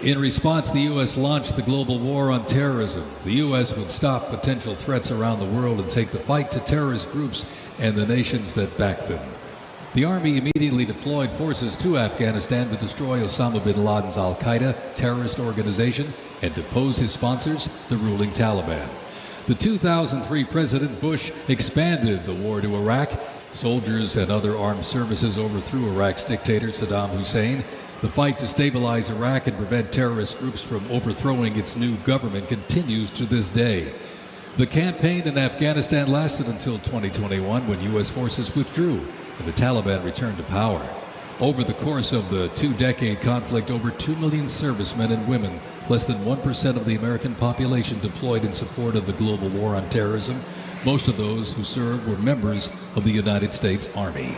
In response, the U.S. launched the global war on terrorism. The U.S. would stop potential threats around the world and take the fight to terrorist groups and the nations that back them. The Army immediately deployed forces to Afghanistan to destroy Osama bin Laden's al-Qaeda terrorist organization and depose his sponsors, the ruling Taliban. The 2003 President Bush expanded the war to Iraq. Soldiers and other armed services overthrew Iraq's dictator Saddam Hussein. The fight to stabilize Iraq and prevent terrorist groups from overthrowing its new government continues to this day. The campaign in Afghanistan lasted until 2021 when U.S. forces withdrew and the Taliban returned to power. Over the course of the two-decade conflict, over 2 million servicemen and women, less than 1% of the American population, deployed in support of the global war on terrorism. Most of those who served were members of the United States Army.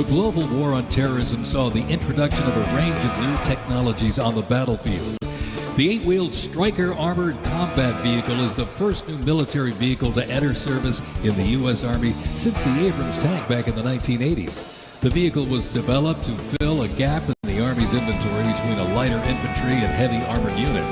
global war on terrorism saw the introduction of a range of new technologies on the battlefield. The 8-wheeled Stryker Armored Combat Vehicle is the first new military vehicle to enter service in the U.S. Army since the Abrams tank back in the 1980s. The vehicle was developed to fill a gap in the Army's inventory between a lighter infantry and heavy armored unit.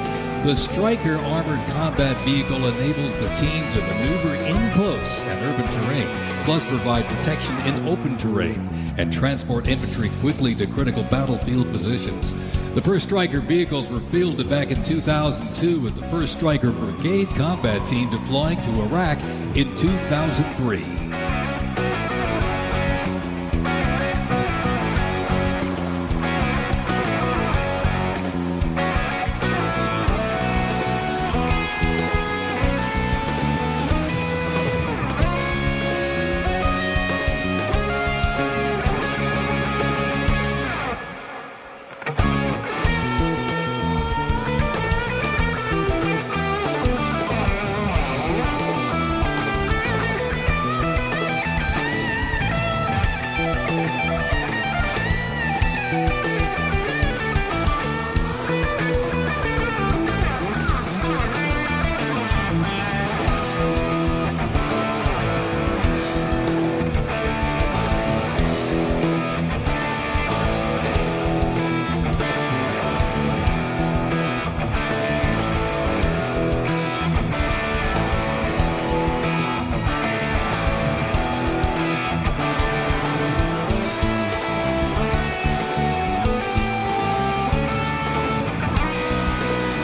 The Stryker Armored Combat Vehicle enables the team to maneuver in close and urban terrain, plus provide protection in open terrain and transport infantry quickly to critical battlefield positions. The first Stryker vehicles were fielded back in 2002 with the 1st Stryker Brigade combat team deploying to Iraq in 2003.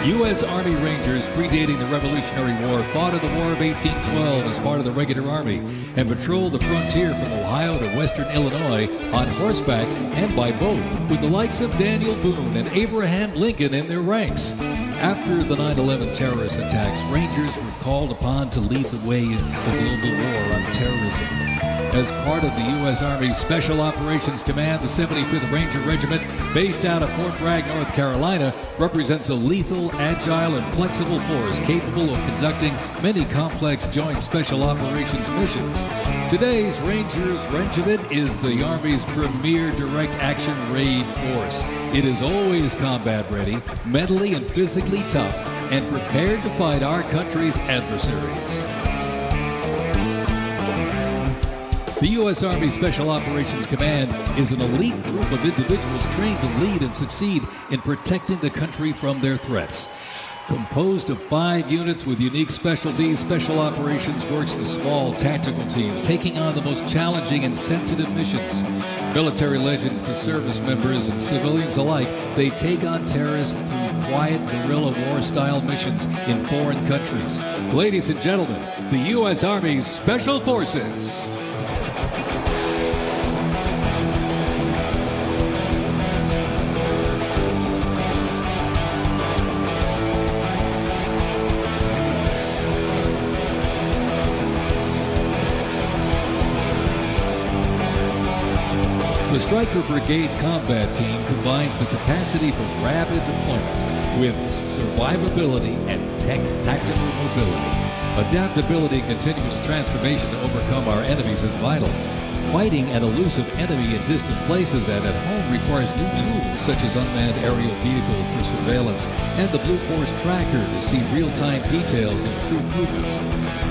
U.S. Army Rangers, predating the Revolutionary War, fought in the War of 1812 as part of the regular Army and patrolled the frontier from Ohio to western Illinois on horseback and by boat, with the likes of Daniel Boone and Abraham Lincoln in their ranks. After the 9/11 terrorist attacks, Rangers were called upon to lead the way in the global war on terrorism. As part of the U.S. Army Special Operations Command, the 75th Ranger Regiment, based out of Fort Bragg, North Carolina, represents a lethal, agile, and flexible force capable of conducting many complex joint special operations missions. Today's Rangers Regiment is the Army's premier direct action raid force. It is always combat ready, mentally and physically tough, and prepared to fight our country's adversaries. The U.S. Army Special Operations Command is an elite group of individuals trained to lead and succeed in protecting the country from their threats. Composed of 5 units with unique specialties, Special Operations works in small tactical teams, taking on the most challenging and sensitive missions. Military legends to service members and civilians alike, they take on terrorists through quiet guerrilla war-style missions in foreign countries. Ladies and gentlemen, the U.S. Army's Special Forces. The Stryker Brigade Combat Team combines the capacity for rapid deployment with survivability and tactical mobility. Adaptability and continuous transformation to overcome our enemies is vital. Fighting an elusive enemy in distant places and at home requires new tools such as unmanned aerial vehicles for surveillance and the Blue Force Tracker to see real-time details of troop movements.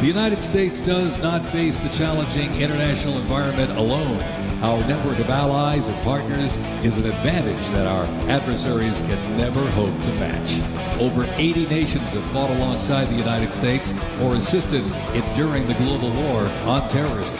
The United States does not face the challenging international environment alone. Our network of allies and partners is an advantage that our adversaries can never hope to match. Over 80 nations have fought alongside the United States or assisted in during the global war on terrorism.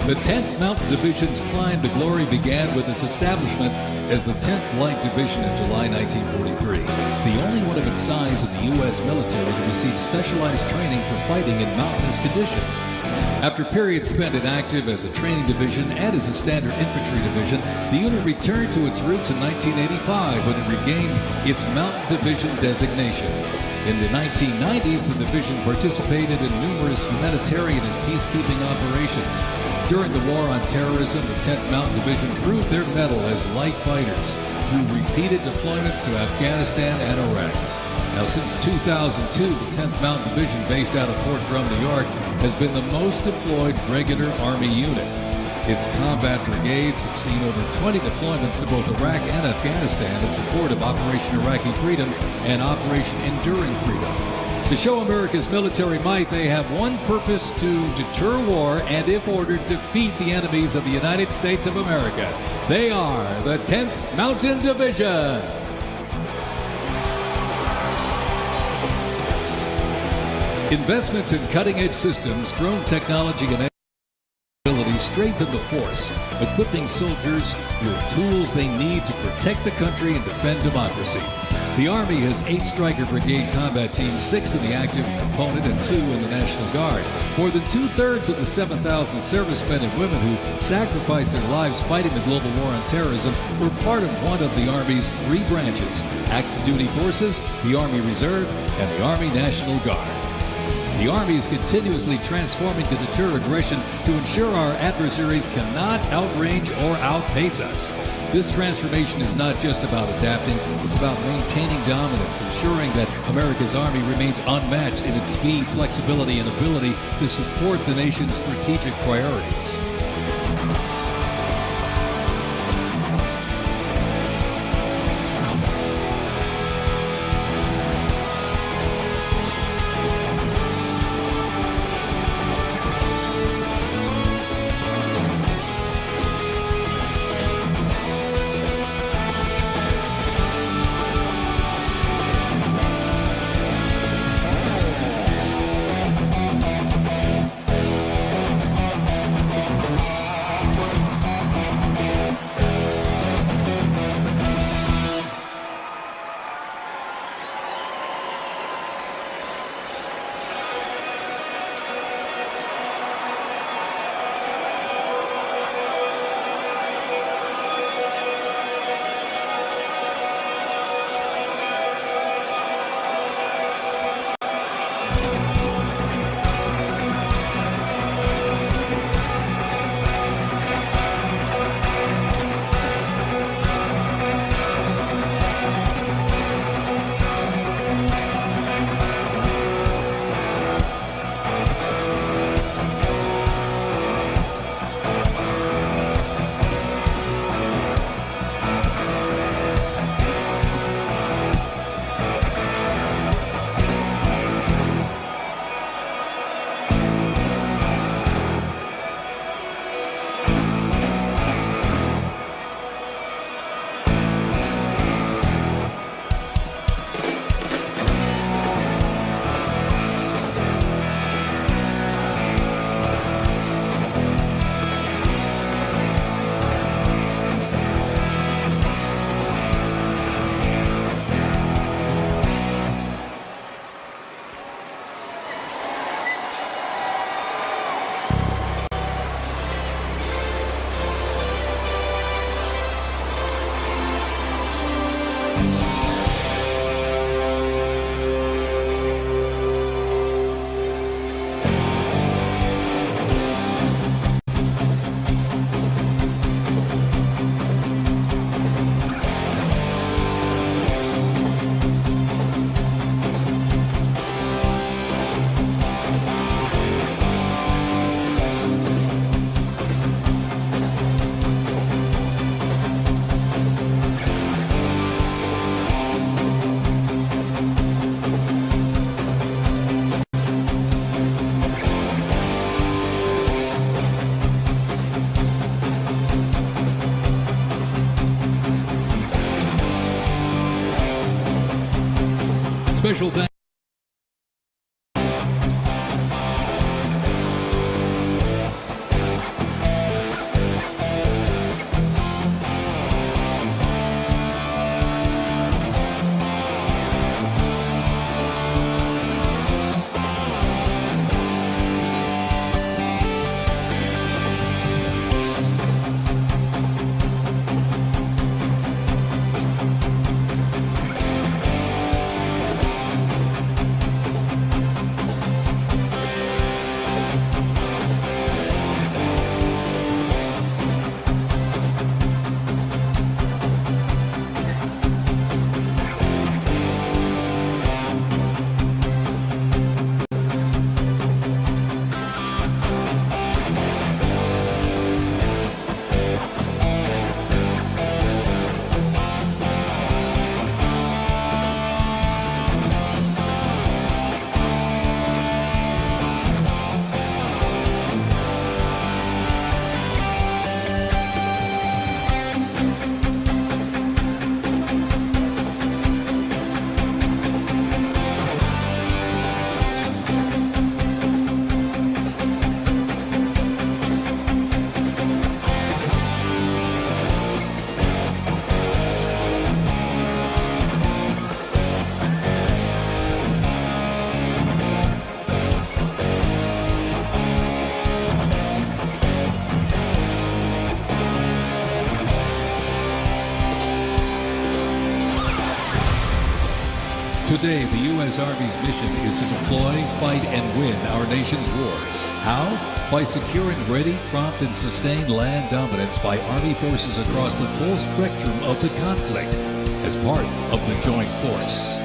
The 10th Mountain Division's climb to glory began with its establishment as the 10th Light Division in July 1943, the only one of its size in the U.S. military to receive specialized training for fighting in mountainous conditions. After periods spent inactive as a training division and as a standard infantry division, the unit returned to its roots in 1985 when it regained its Mountain Division designation. In the 1990s, the division participated in numerous humanitarian and peacekeeping operations. During the War on Terrorism, the 10th Mountain Division proved their mettle as light fighters through repeated deployments to Afghanistan and Iraq. Now, since 2002, the 10th Mountain Division, based out of Fort Drum, New York, has been the most deployed regular Army unit. Its combat brigades have seen over 20 deployments to both Iraq and Afghanistan in support of Operation Iraqi Freedom and Operation Enduring Freedom. To show America's military might, they have one purpose: to deter war and, if ordered, defeat the enemies of the United States of America. They are the 10th Mountain Division. Investments in cutting-edge systems, drone technology, and ability strengthen the force, equipping soldiers with tools they need to protect the country and defend democracy. The Army has 8 Stryker Brigade combat teams, 6 in the active component and 2 in the National Guard. More than 2/3 of the 7,000 servicemen and women who sacrificed their lives fighting the global war on terrorism were part of one of the Army's 3 branches: active duty forces, the Army Reserve, and the Army National Guard. The Army is continuously transforming to deter aggression to ensure our adversaries cannot outrange or outpace us. This transformation is not just about adapting, it's about maintaining dominance, ensuring that America's Army remains unmatched in its speed, flexibility, and ability to support the nation's strategic priorities. Special thanks. Today, the U.S. Army's mission is to deploy, fight, and win our nation's wars. How? By securing ready, prompt, and sustained land dominance by Army forces across the full spectrum of the conflict as part of the joint force.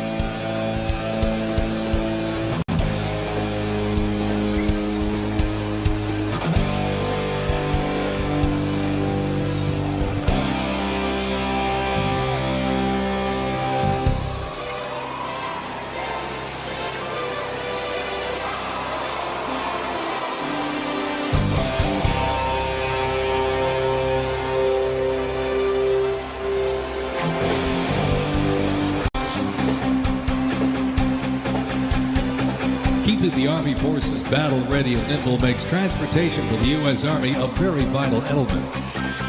Keeping the Army forces battle-ready and nimble makes transportation for the U.S. Army a very vital element.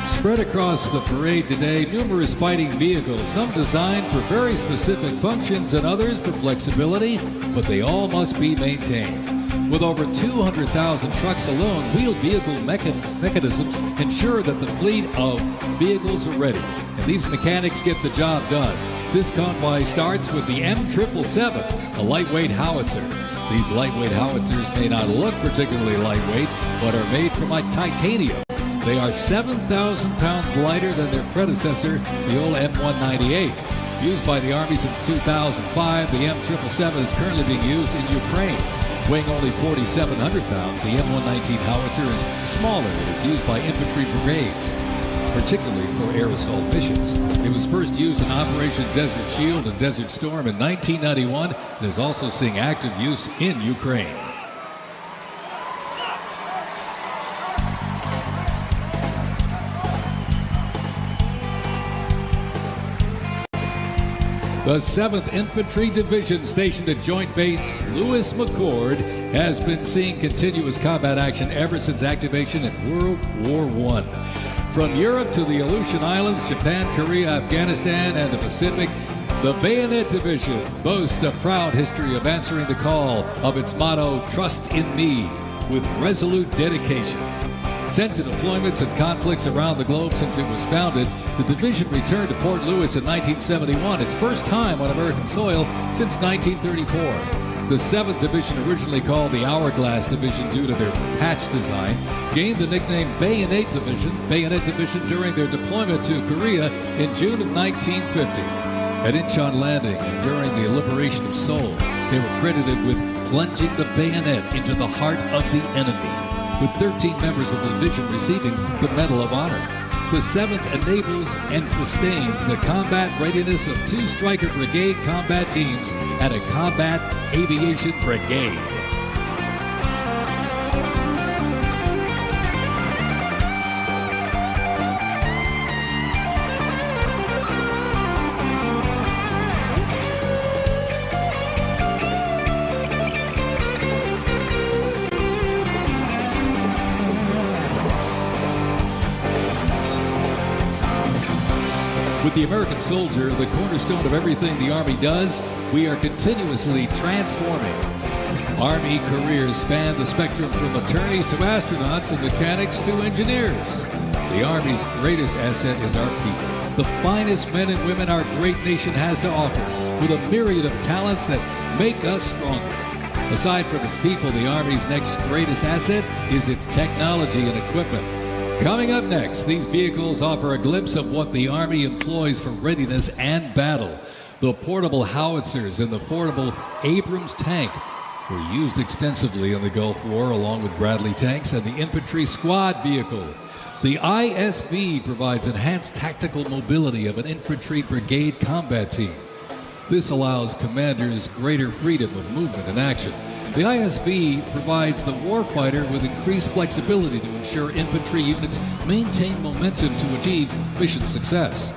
Spread across the parade today, numerous fighting vehicles, some designed for very specific functions and others for flexibility, but they all must be maintained. With over 200,000 trucks alone, wheeled vehicle mechanisms ensure that the fleet of vehicles are ready, and these mechanics get the job done. This convoy starts with the M777, a lightweight howitzer. These lightweight howitzers may not look particularly lightweight, but are made from titanium. They are 7,000 pounds lighter than their predecessor, the old M198. Used by the Army since 2005, the M777 is currently being used in Ukraine. Weighing only 4,700 pounds, the M119 howitzer is smaller and is used by infantry brigades, particularly for air assault missions. It was first used in Operation Desert Shield and Desert Storm in 1991 and is also seeing active use in Ukraine. The 7th Infantry Division, stationed at Joint Base Lewis McChord, has been seeing continuous combat action ever since activation in World War I. From Europe to the Aleutian Islands, Japan, Korea, Afghanistan, and the Pacific, the Bayonet Division boasts a proud history of answering the call of its motto, "Trust in Me," with resolute dedication. Sent to deployments and conflicts around the globe since it was founded, the division returned to Fort Lewis in 1971, its first time on American soil since 1934. The 7th Division, originally called the Hourglass Division due to their patch design, gained the nickname Bayonet Division during their deployment to Korea in June of 1950. At Incheon Landing and during the liberation of Seoul, they were credited with plunging the bayonet into the heart of the enemy, with 13 members of the division receiving the Medal of Honor. The 7th enables and sustains the combat readiness of 2 Stryker Brigade combat teams and a Combat Aviation Brigade. With the American soldier, the cornerstone of everything the Army does, we are continuously transforming. Army careers span the spectrum from attorneys to astronauts and mechanics to engineers. The Army's greatest asset is our people, the finest men and women our great nation has to offer, with a myriad of talents that make us stronger. Aside from its people, the Army's next greatest asset is its technology and equipment. Coming up next, these vehicles offer a glimpse of what the Army employs for readiness and battle. The portable howitzers and the portable Abrams tank were used extensively in the Gulf War, along with Bradley tanks and the infantry squad vehicle. The ISB provides enhanced tactical mobility of an infantry brigade combat team. This allows commanders greater freedom of movement and action. The ISB provides the warfighter with increased flexibility to ensure infantry units maintain momentum to achieve mission success.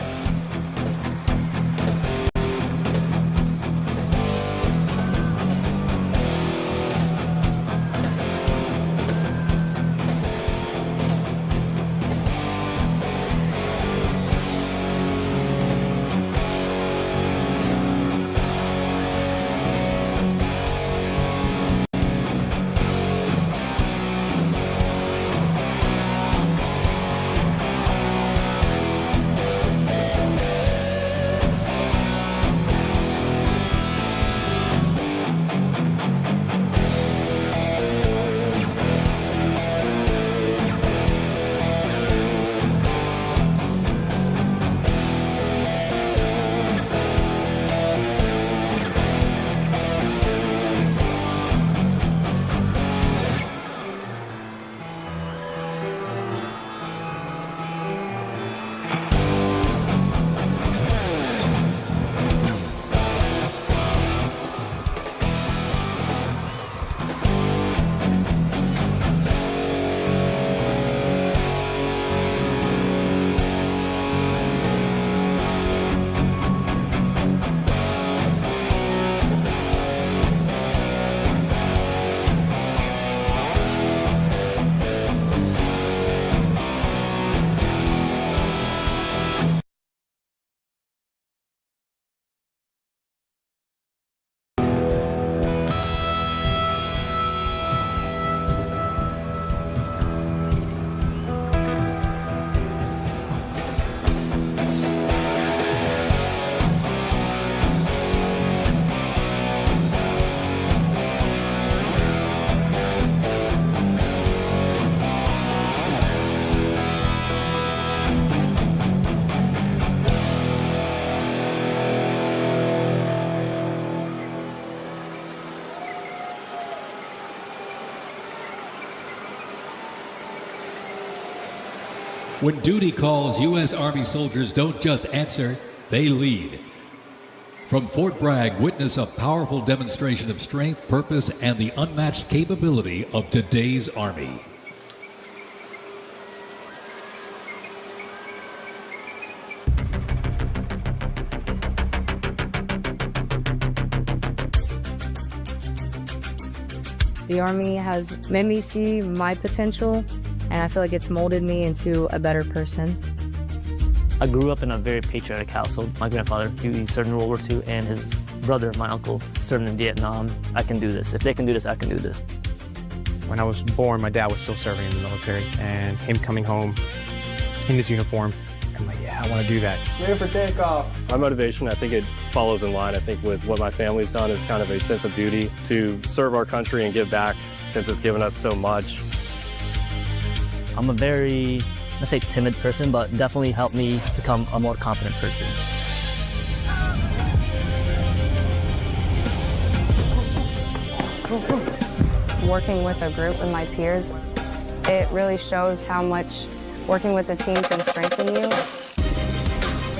When duty calls, U.S. Army soldiers don't just answer, they lead. From Fort Bragg, witness a powerful demonstration of strength, purpose, and the unmatched capability of today's Army. The Army has made me see my potential, and I feel like it's molded me into a better person. I grew up in a very patriotic household. My grandfather, he served in World War II, and his brother, my uncle, served in Vietnam. I can do this. If they can do this, I can do this. When I was born, my dad was still serving in the military, and him coming home in his uniform, I'm like, yeah, I want to do that. Clear for takeoff. My motivation, I think it follows in line. I think with what my family's done is kind of a sense of duty to serve our country and give back since it's given us so much. I'm a very, let's say, timid person, but definitely helped me become a more confident person. Working with a group and my peers, it really shows how much working with a team can strengthen you. All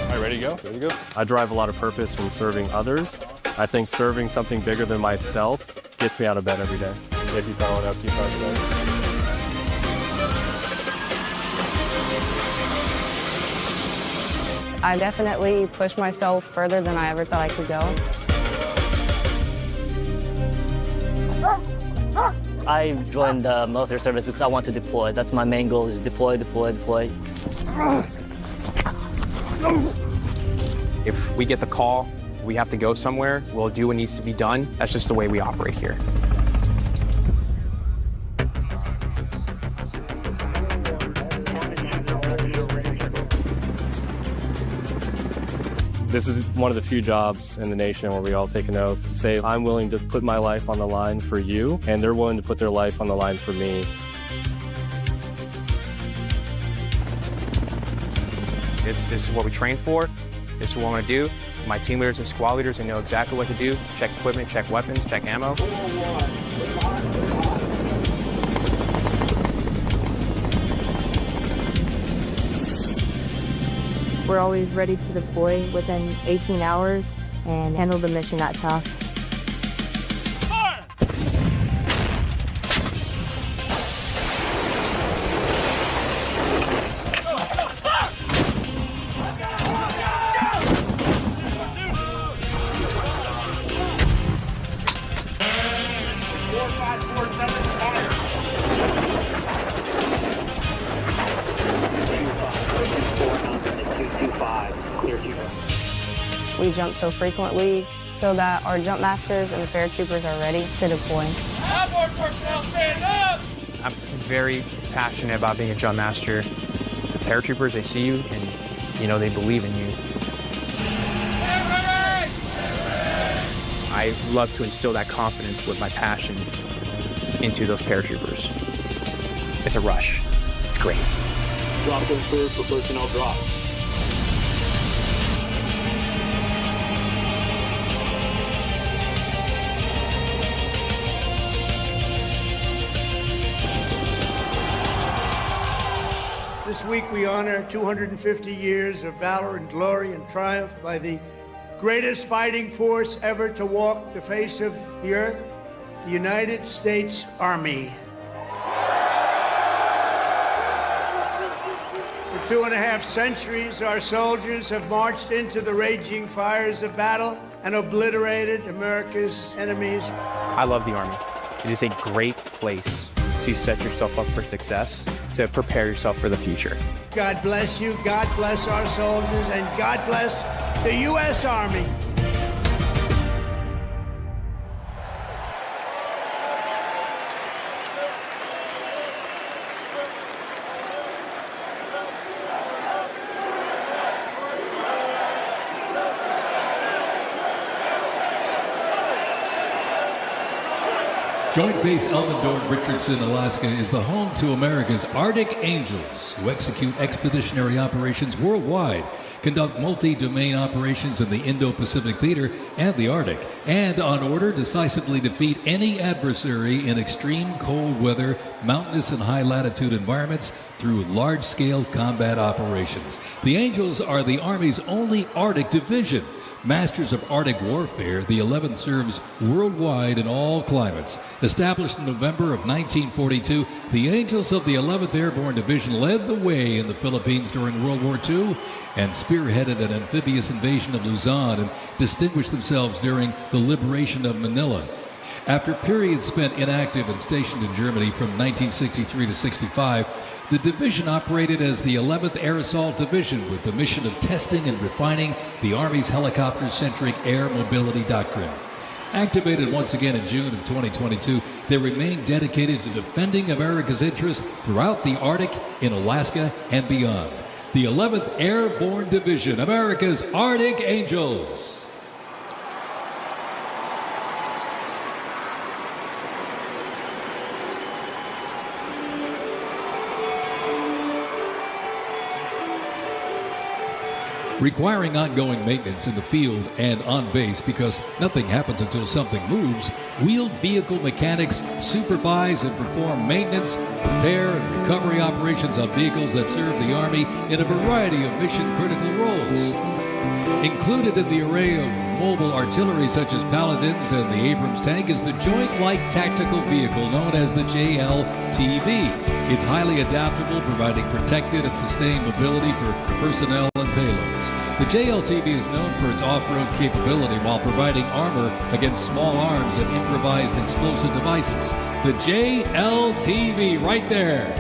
right, ready to go? Ready to go. I derive a lot of purpose from serving others. I think serving something bigger than myself gets me out of bed every day. Yeah, keep following up, keep following up. I definitely pushed myself further than I ever thought I could go. I joined the military service because I want to deploy. That's my main goal, is deploy, deploy, deploy. If we get the call, we have to go somewhere, we'll do what needs to be done. That's just the way we operate here. This is one of the few jobs in the nation where we all take an oath to say, I'm willing to put my life on the line for you, and they're willing to put their life on the line for me. This is what we train for. This is what I want to do. My team leaders and squad leaders, they know exactly what to do. Check equipment, check weapons, check ammo. We're always ready to deploy within 18 hours and handle the mission at task. We jump so frequently so that our jump masters and the paratroopers are ready to deploy. I'm very passionate about being a jump master. The paratroopers, they see you and, you know, they believe in you. I love to instill that confidence with my passion into those paratroopers. It's a rush. It's great. Drop confirmed for personnel drop. This week we honor 250 years of valor and glory and triumph by the greatest fighting force ever to walk the face of the earth, the United States Army. For 2.5 centuries, our soldiers have marched into the raging fires of battle and obliterated America's enemies. I love the Army. It is a great place to set yourself up for success, to prepare yourself for the future. God bless you, God bless our soldiers, and God bless the U.S. Army. Joint Base Elmendorf, Richardson, Alaska is the home to America's Arctic Angels, who execute expeditionary operations worldwide, conduct multi-domain operations in the Indo-Pacific theater and the Arctic, and on order decisively defeat any adversary in extreme cold weather, mountainous and high-latitude environments through large-scale combat operations. The Angels are the Army's only Arctic division. Masters of Arctic warfare, the 11th serves worldwide in all climates. Established in November of 1942, the Angels of the 11th Airborne Division led the way in the Philippines during World War II and spearheaded an amphibious invasion of Luzon and distinguished themselves during the liberation of Manila. After periods spent inactive and stationed in Germany from 1963 to 65, the division operated as the 11th Air Assault Division with the mission of testing and refining the Army's helicopter-centric air mobility doctrine. Activated once again in June of 2022, they remain dedicated to defending America's interests throughout the Arctic, in Alaska, and beyond. The 11th Airborne Division, America's Arctic Angels. Requiring ongoing maintenance in the field and on base because nothing happens until something moves, wheeled vehicle mechanics supervise and perform maintenance, repair, and recovery operations on vehicles that serve the Army in a variety of mission-critical roles. Included in the array of mobile artillery such as Paladins and the Abrams tank is the Joint Light Tactical Vehicle known as the JLTV. It's highly adaptable, providing protected and sustained mobility for personnel and payloads. The JLTV is known for its off-road capability while providing armor against small arms and improvised explosive devices. The JLTV right there.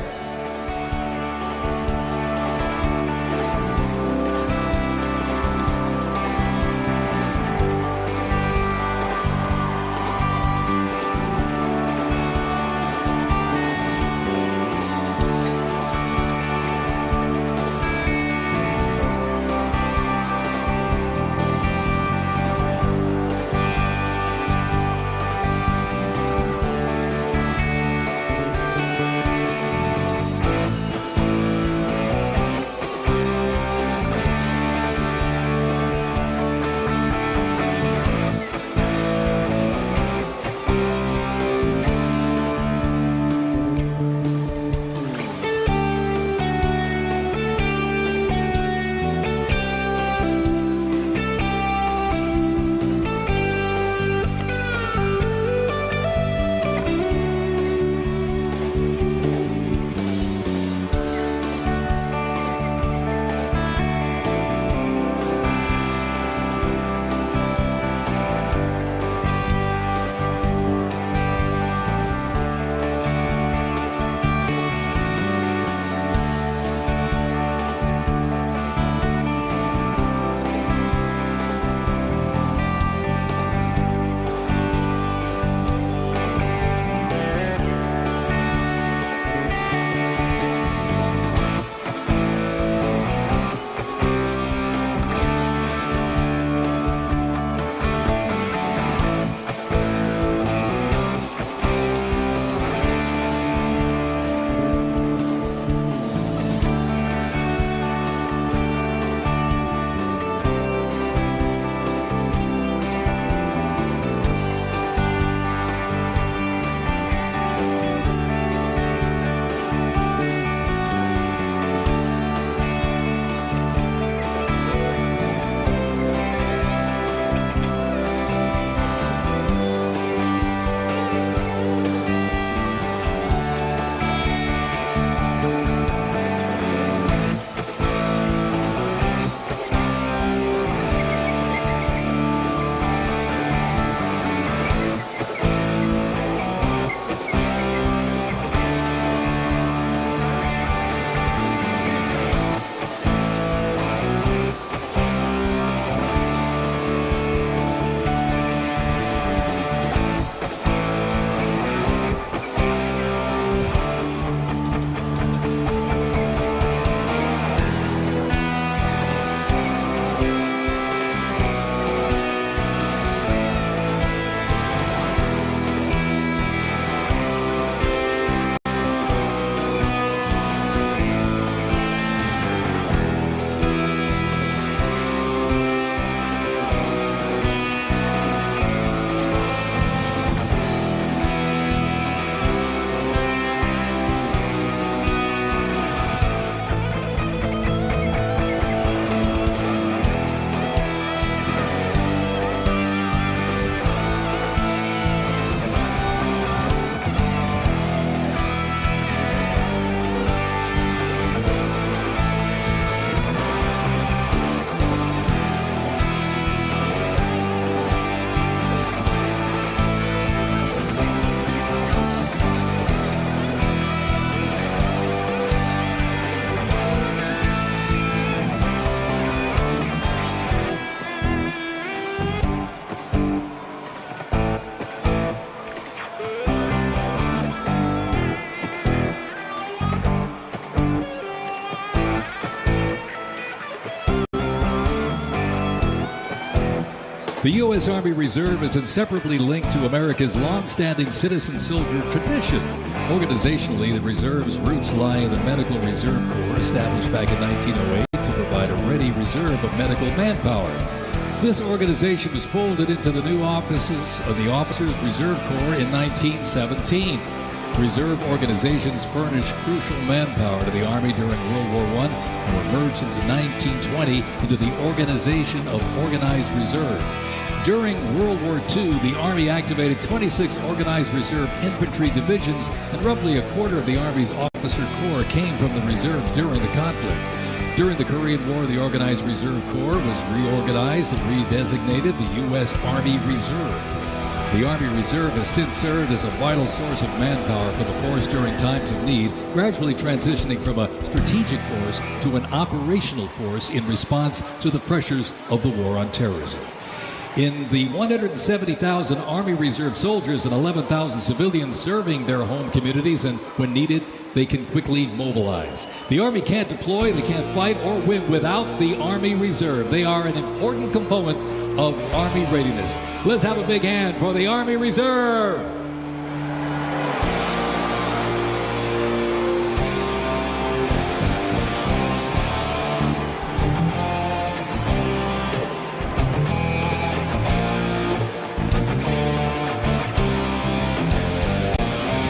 The U.S. Army Reserve is inseparably linked to America's long-standing citizen-soldier tradition. Organizationally, the Reserve's roots lie in the Medical Reserve Corps, established back in 1908 to provide a ready reserve of medical manpower. This organization was folded into the new offices of the Officers Reserve Corps in 1917. Reserve organizations furnished crucial manpower to the Army during World War I and were merged into 1920 into the Organization of Organized Reserve. During World War II, the Army activated 26 Organized Reserve infantry divisions, and roughly a quarter of the Army's officer corps came from the reserves during the conflict. During the Korean War, the Organized Reserve Corps was reorganized and redesignated the U.S. Army Reserve. The Army Reserve has since served as a vital source of manpower for the force during times of need, gradually transitioning from a strategic force to an operational force in response to the pressures of the war on terrorism. In the 170,000 Army Reserve soldiers and 11,000 civilians serving their home communities, and when needed, they can quickly mobilize. The Army can't deploy, they can't fight or win without the Army Reserve. They are an important component of Army readiness. Let's have a big hand for the Army Reserve.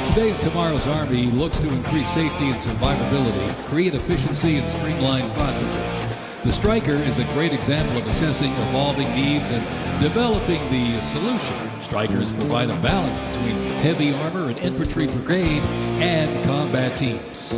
Today and tomorrow's Army looks to increase safety and survivability, create efficiency, and streamline processes. The Stryker is a great example of assessing evolving needs and developing the solution. Strykers provide a balance between heavy armor and infantry brigade and combat teams.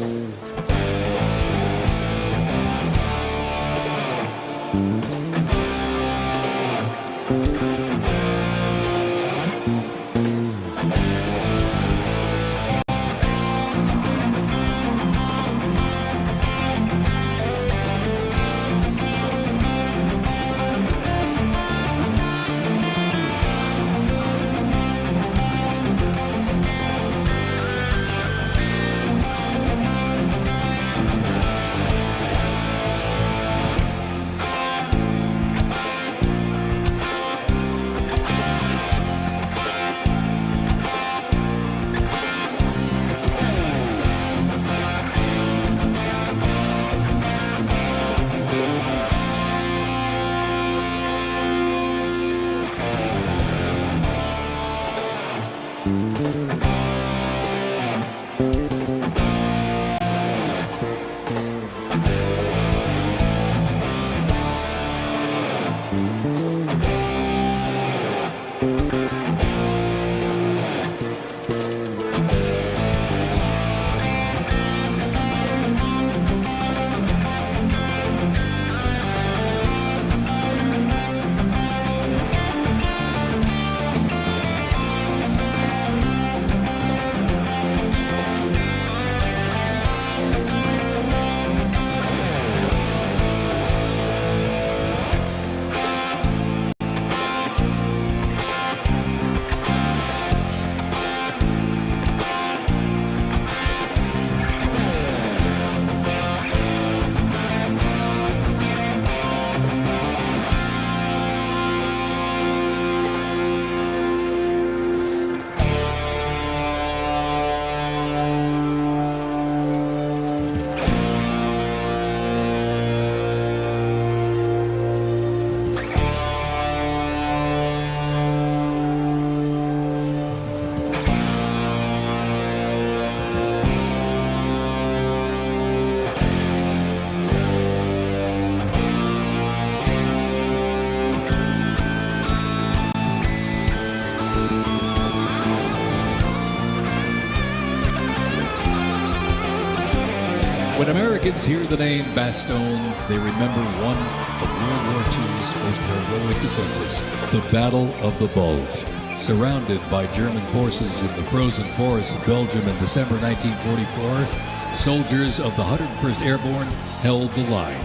When Americans hear the name Bastogne, they remember one of World War II's most heroic defenses, the Battle of the Bulge. Surrounded by German forces in the frozen forests of Belgium in December 1944, soldiers of the 101st Airborne held the line.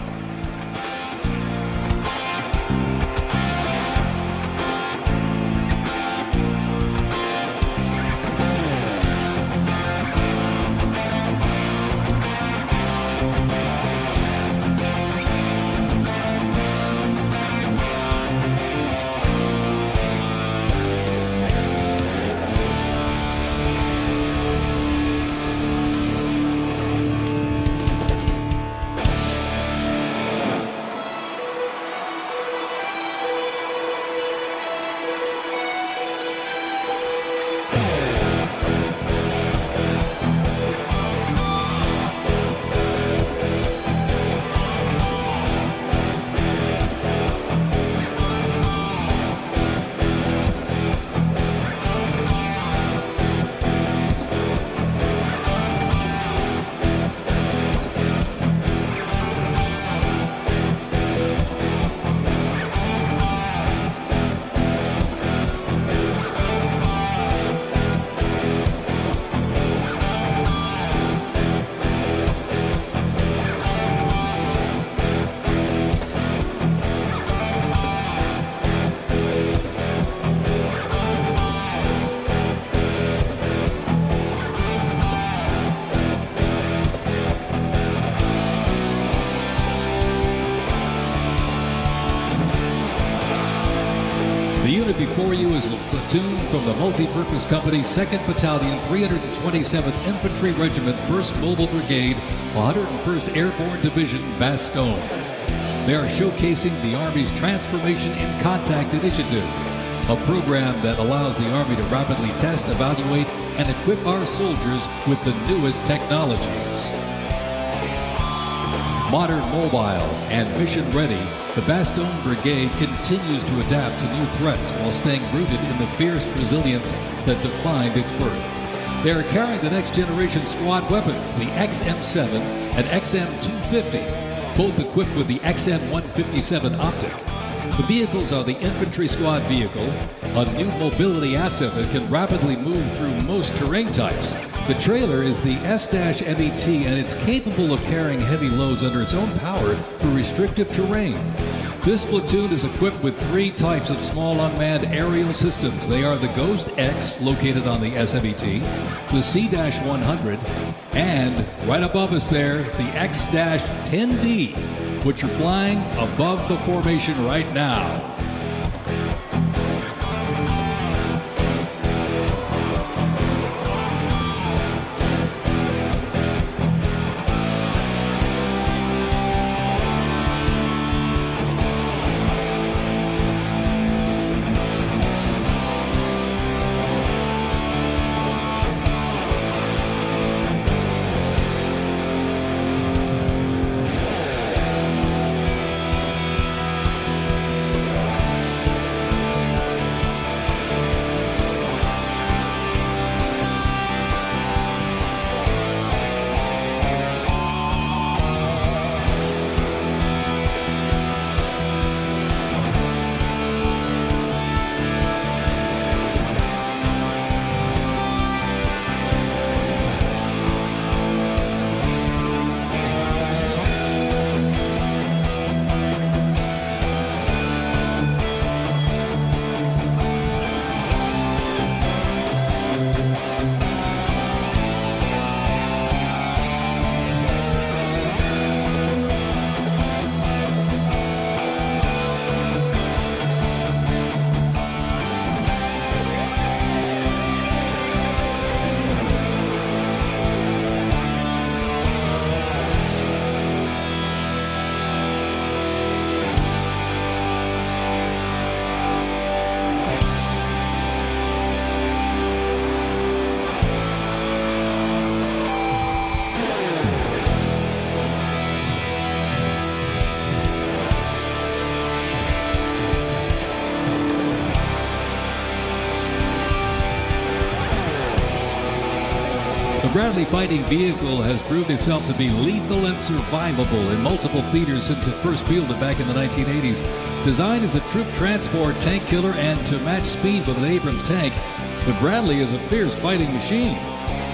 The unit before you is a platoon from the multi-purpose company's 2nd Battalion, 327th Infantry Regiment, 1st Mobile Brigade, 101st Airborne Division, Bastogne. They are showcasing the Army's Transformation in Contact Initiative, a program that allows the Army to rapidly test, evaluate, and equip our soldiers with the newest technologies. Modern, mobile, and mission-ready, the Bastogne Brigade continues to adapt to new threats while staying rooted in the fierce resilience that defined its birth. They are carrying the next-generation squad weapons, the XM7 and XM250, both equipped with the XM157 optic. The vehicles are the infantry squad vehicle, a new mobility asset that can rapidly move through most terrain types. The trailer is the S-MET, and it's capable of carrying heavy loads under its own power through restrictive terrain. This platoon is equipped with 3 types of small unmanned aerial systems. They are the Ghost X, located on the S-MET, the C-100, and right above us there, the X-10D, which are flying above the formation right now. The Bradley fighting vehicle has proved itself to be lethal and survivable in multiple theaters since it first fielded back in the 1980s. Designed as a troop transport tank killer and to match speed with an Abrams tank, the Bradley is a fierce fighting machine.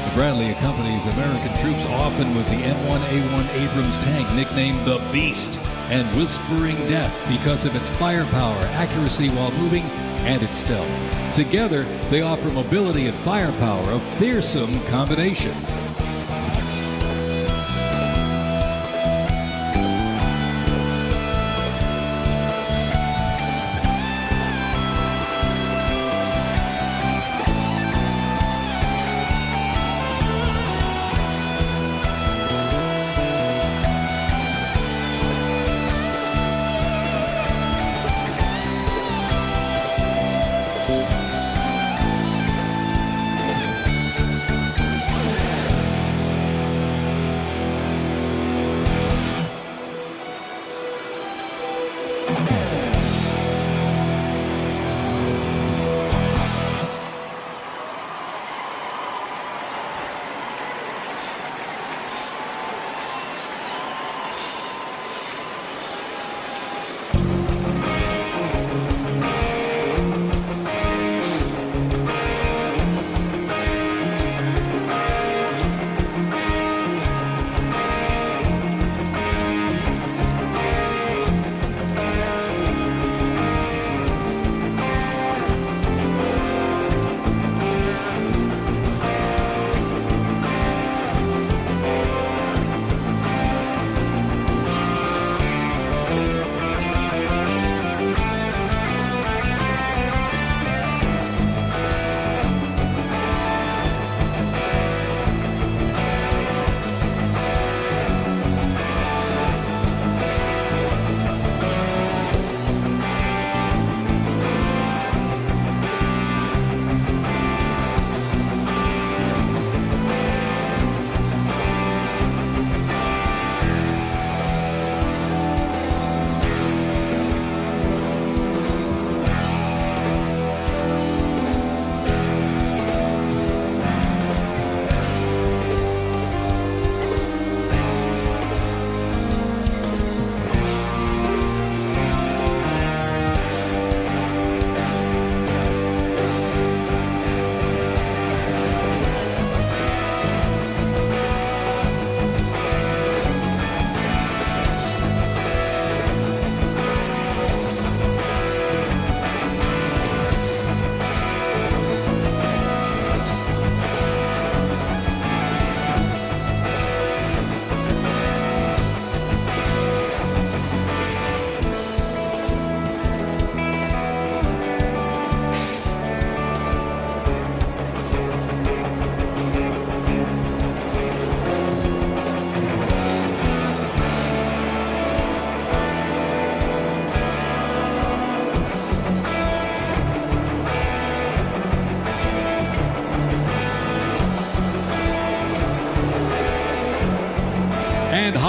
The Bradley accompanies American troops often with the M1A1 Abrams tank, nicknamed the Beast and Whispering Death because of its firepower, accuracy while moving, and its stealth. Together, they offer mobility and firepower, a fearsome combination.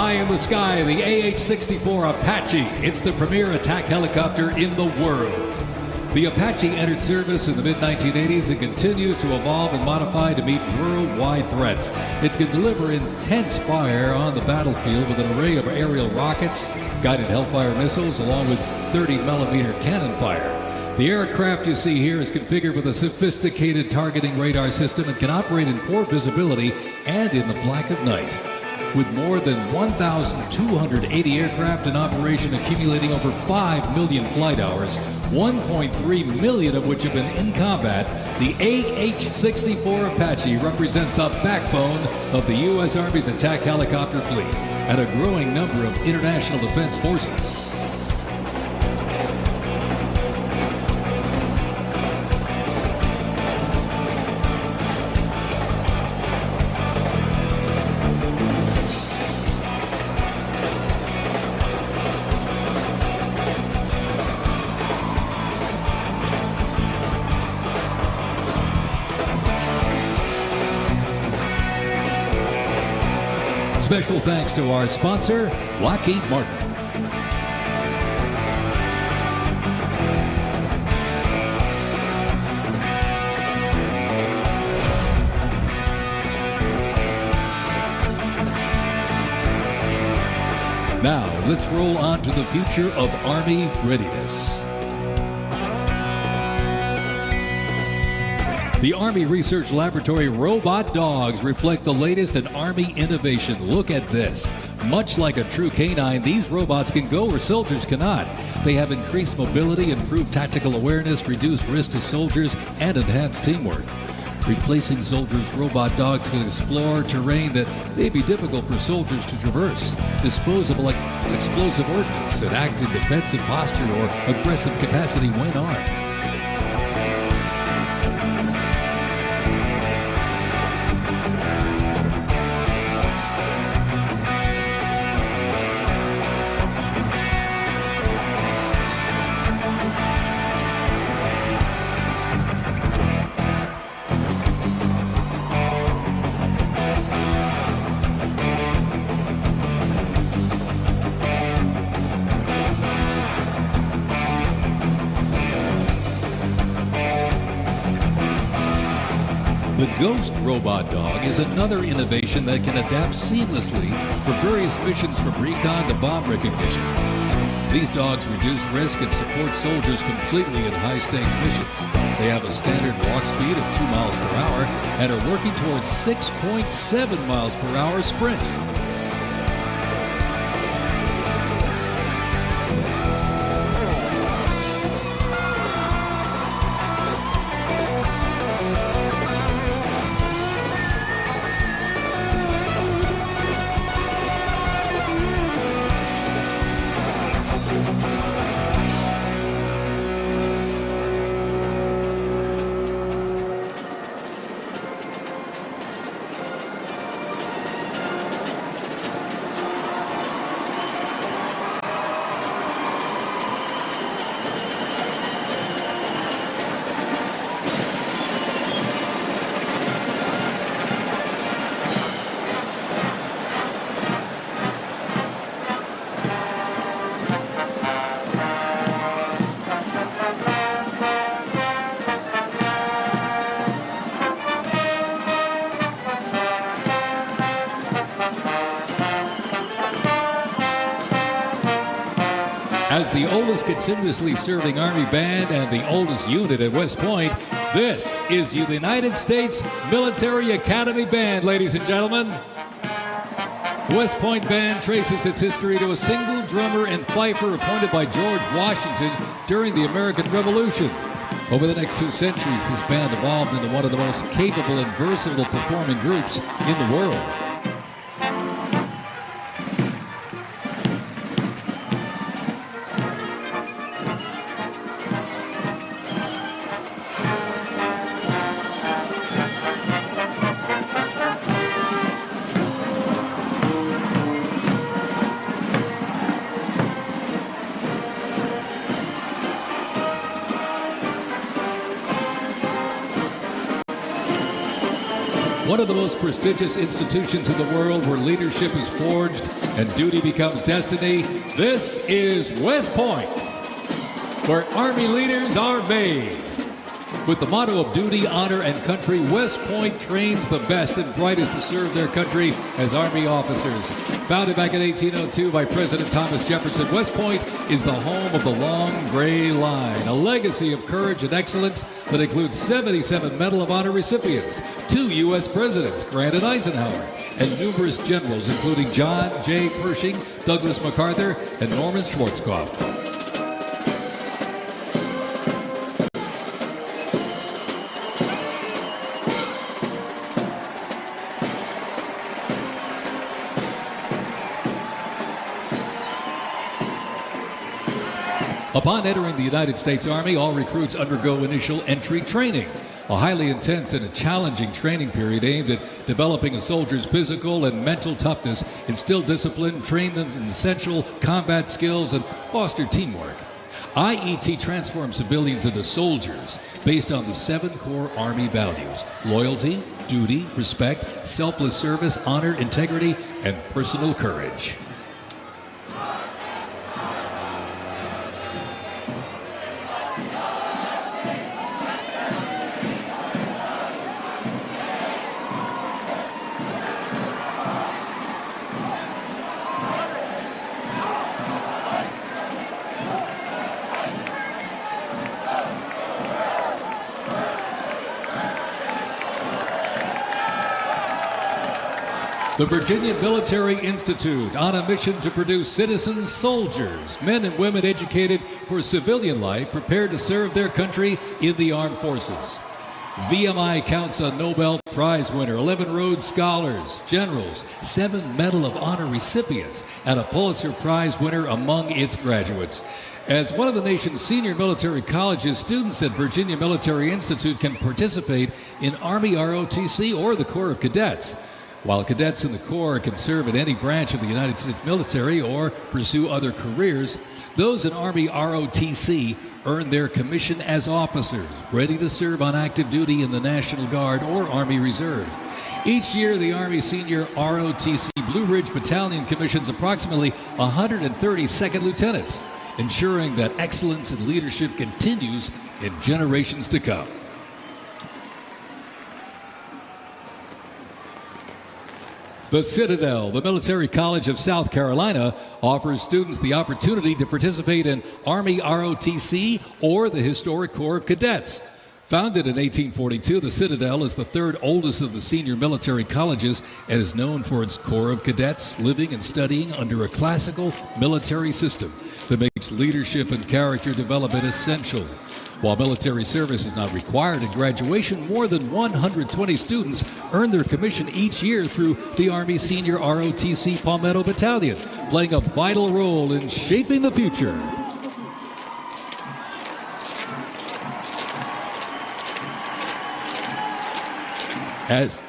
High in the sky, the AH-64 Apache. It's the premier attack helicopter in the world. The Apache entered service in the mid-1980s and continues to evolve and modify to meet worldwide threats. It can deliver intense fire on the battlefield with an array of aerial rockets, guided Hellfire missiles, along with 30-millimeter cannon fire. The aircraft you see here is configured with a sophisticated targeting radar system and can operate in poor visibility and in the black of night. With more than 1,280 aircraft in operation accumulating over 5 million flight hours, 1.3 million of which have been in combat, the AH-64 Apache represents the backbone of the U.S. Army's attack helicopter fleet and a growing number of international defense forces. Special thanks to our sponsor, Lockheed Martin. Now, let's roll on to the future of Army readiness. The Army Research Laboratory robot dogs reflect the latest in Army innovation. Look at this. Much like a true canine, these robots can go where soldiers cannot. They have increased mobility, improved tactical awareness, reduced risk to soldiers, and enhanced teamwork. Replacing soldiers, robot dogs can explore terrain that may be difficult for soldiers to traverse, dispose of explosive ordnance, and act in defensive posture or aggressive capacity when armed. The Ghost robot dog is another innovation that can adapt seamlessly for various missions from recon to bomb recognition. These dogs reduce risk and support soldiers completely in high-stakes missions. They have a standard walk speed of 2 miles per hour and are working towards 6.7 miles per hour sprint. As the oldest continuously serving Army band and the oldest unit at West Point, this is the United States Military Academy Band, ladies and gentlemen. The West Point Band traces its history to a single drummer and fifer appointed by George Washington during the American Revolution. Over the next 2 centuries, this band evolved into one of the most capable and versatile performing groups in the world. one of the most prestigious institutions in the world where leadership is forged and duty becomes destiny. This is West Point, where Army leaders are made. With the motto of duty, honor, and country, West Point trains the best and brightest to serve their country as Army officers. Founded back in 1802 by President Thomas Jefferson, West Point is the home of the Long Gray Line, a legacy of courage and excellence that includes 77 Medal of Honor recipients, 2 U.S. presidents, Grant and Eisenhower, and numerous generals, including John J. Pershing, Douglas MacArthur, and Norman Schwarzkopf. Upon entering the United States Army, all recruits undergo initial entry training, a highly intense and a challenging training period aimed at developing a soldier's physical and mental toughness, instill discipline, train them in essential combat skills, and foster teamwork. IET transforms civilians into soldiers based on the 7 core Army values: loyalty, duty, respect, selfless service, honor, integrity, and personal courage. The Virginia Military Institute, on a mission to produce citizen soldiers, men and women educated for civilian life, prepared to serve their country in the armed forces. VMI counts a Nobel Prize winner, 11 Rhodes Scholars, generals, 7 Medal of Honor recipients, and a Pulitzer Prize winner among its graduates. As one of the nation's senior military colleges, students at Virginia Military Institute can participate in Army ROTC or the Corps of Cadets. While cadets in the Corps can serve in any branch of the United States military or pursue other careers, those in Army ROTC earn their commission as officers, ready to serve on active duty in the National Guard or Army Reserve. Each year, the Army Senior ROTC Blue Ridge Battalion commissions approximately 130 second lieutenants, ensuring that excellence in leadership continues in generations to come. The Citadel, the Military College of South Carolina, offers students the opportunity to participate in Army ROTC or the Historic Corps of Cadets. Founded in 1842, the Citadel is the 3rd oldest of the senior military colleges and is known for its Corps of Cadets living and studying under a classical military system that makes leadership and character development essential. While military service is not required at graduation, more than 120 students earn their commission each year through the Army Senior ROTC Palmetto Battalion, playing a vital role in shaping the future. As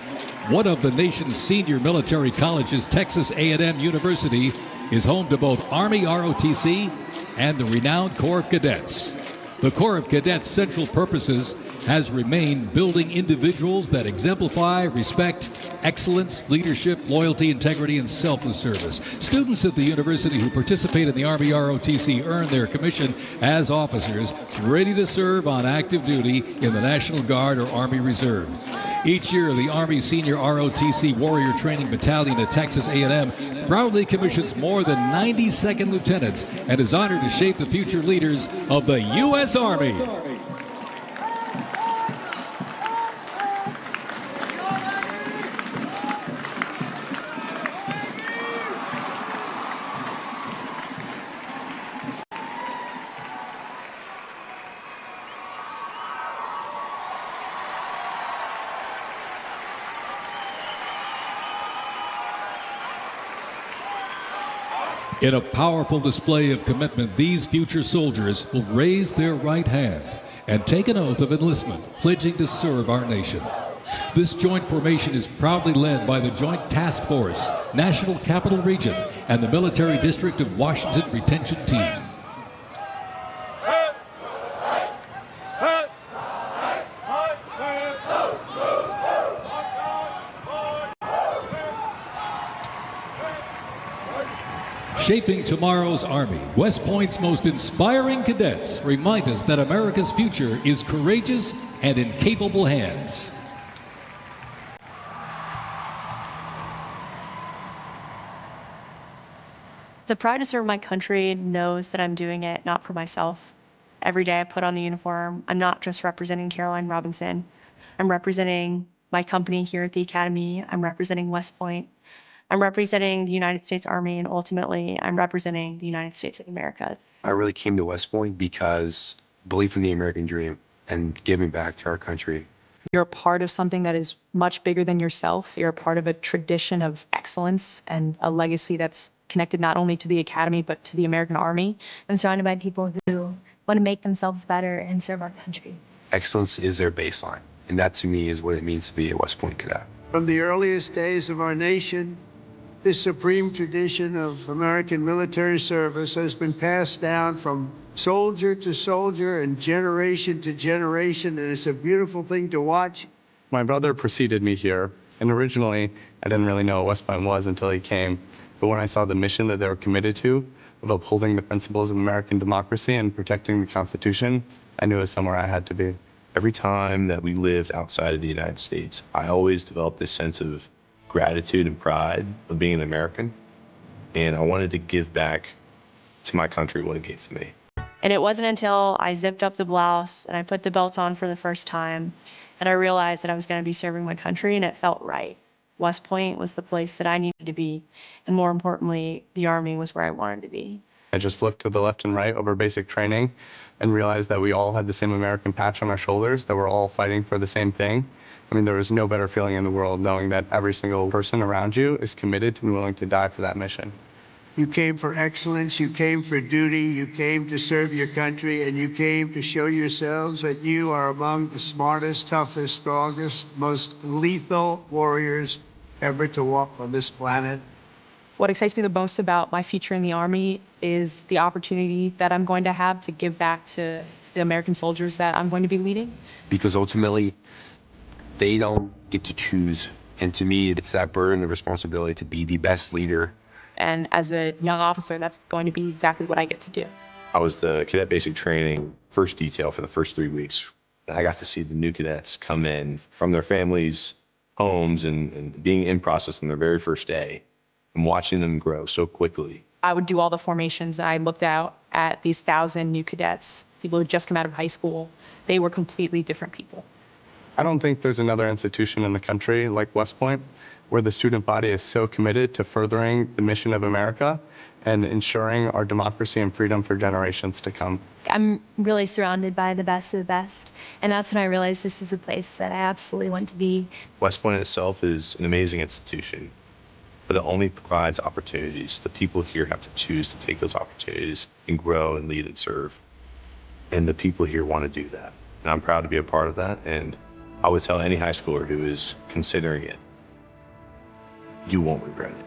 one of the nation's senior military colleges, Texas A&M University is home to both Army ROTC and the renowned Corps of Cadets. The Corps of Cadets' central purposes has remained building individuals that exemplify respect, excellence, leadership, loyalty, integrity, and selfless service. Students at the university who participate in the Army ROTC earn their commission as officers ready to serve on active duty in the National Guard or Army Reserve. Each year, the Army Senior ROTC Warrior Training Battalion at Texas A&M proudly commissions more than 90 second lieutenants and is honored to shape the future leaders of the U.S. Army. In a powerful display of commitment, these future soldiers will raise their right hand and take an oath of enlistment, pledging to serve our nation. This joint formation is proudly led by the Joint Task Force, National Capital Region, and the Military District of Washington Retention Team. shaping tomorrow's Army, West Point's most inspiring cadets remind us that America's future is courageous and in capable hands. The pride to serve my country knows that I'm doing it not for myself. Every day I put on the uniform, I'm not just representing Caroline Robinson. I'm representing my company here at the Academy. I'm representing West Point. I'm representing the United States Army, and ultimately, I'm representing the United States of America. I really came to West Point because belief in the American dream and giving back to our country. You're a part of something that is much bigger than yourself. You're a part of a tradition of excellence and a legacy that's connected not only to the Academy, but to the American Army. I'm surrounded by people who want to make themselves better and serve our country. Excellence is their baseline, and that to me is what it means to be a West Point cadet. From the earliest days of our nation, this supreme tradition of American military service has been passed down from soldier to soldier and generation to generation, and it's a beautiful thing to watch. My brother preceded me here, and originally I didn't really know what West Point was until he came. But when I saw the mission that they were committed to, of upholding the principles of American democracy and protecting the Constitution, I knew it was somewhere I had to be. Every time that we lived outside of the United States, I always developed this sense of gratitude and pride of being an American. And I wanted to give back to my country what it gave to me. And it wasn't until I zipped up the blouse and I put the belt on for the first time and I realized that I was going to be serving my country, and it felt right. West Point was the place that I needed to be, and more importantly, the Army was where I wanted to be. I just looked to the left and right over basic training and realized that we all had the same American patch on our shoulders, that we're all fighting for the same thing. I mean, there was no better feeling in the world knowing that every single person around you is committed and willing to die for that mission. You came for excellence, you came for duty, you came to serve your country, and you came to show yourselves that you are among the smartest, toughest, strongest, most lethal warriors ever to walk on this planet. What excites me the most about my future in the Army is the opportunity that I'm going to have to give back to the American soldiers that I'm going to be leading. Because ultimately, they don't get to choose. And to me, it's that burden of responsibility to be the best leader. And as a young officer, that's going to be exactly what I get to do. I was the cadet basic training first detail for the first 3 weeks. I got to see the new cadets come in from their families' homes and being in process on their very first day and watching them grow so quickly. I would do all the formations. I looked out at these 1,000 new cadets, people who had just come out of high school. They were completely different people. I don't think there's another institution in the country like West Point where the student body is so committed to furthering the mission of America and ensuring our democracy and freedom for generations to come. I'm really surrounded by the best of the best, and that's when I realized this is a place that I absolutely want to be. West Point itself is an amazing institution, but it only provides opportunities. The people here have to choose to take those opportunities and grow and lead and serve. And the people here want to do that. And I'm proud to be a part of that. And I would tell any high schooler who is considering it, you won't regret it.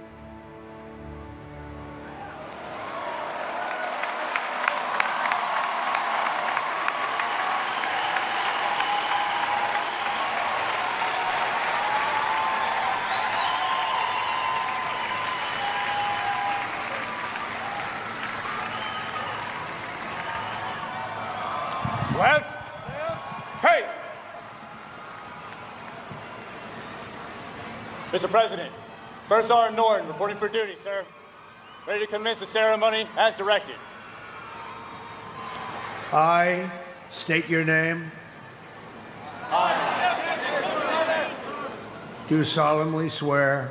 Left. Face. Mr. President, First Sergeant Norton reporting for duty, sir. Ready to commence the ceremony as directed. I state your name. Do solemnly swear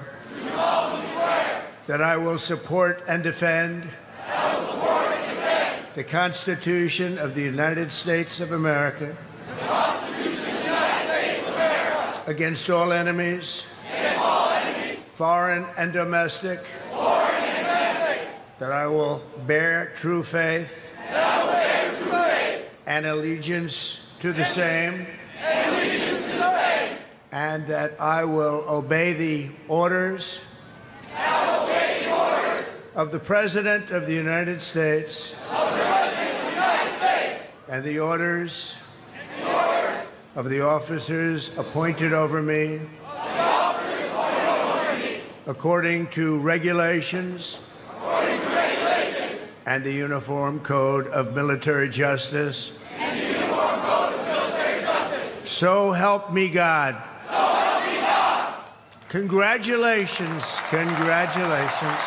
that I will support and defend the Constitution of the United States of America against all enemies, foreign and domestic, that I will bear true faith and allegiance to the same, and that I will obey the orders of the President of the United States and the orders of the officers appointed over me according to regulations and the Uniform Code of Military Justice. So help me God. So help me God. Congratulations. Congratulations.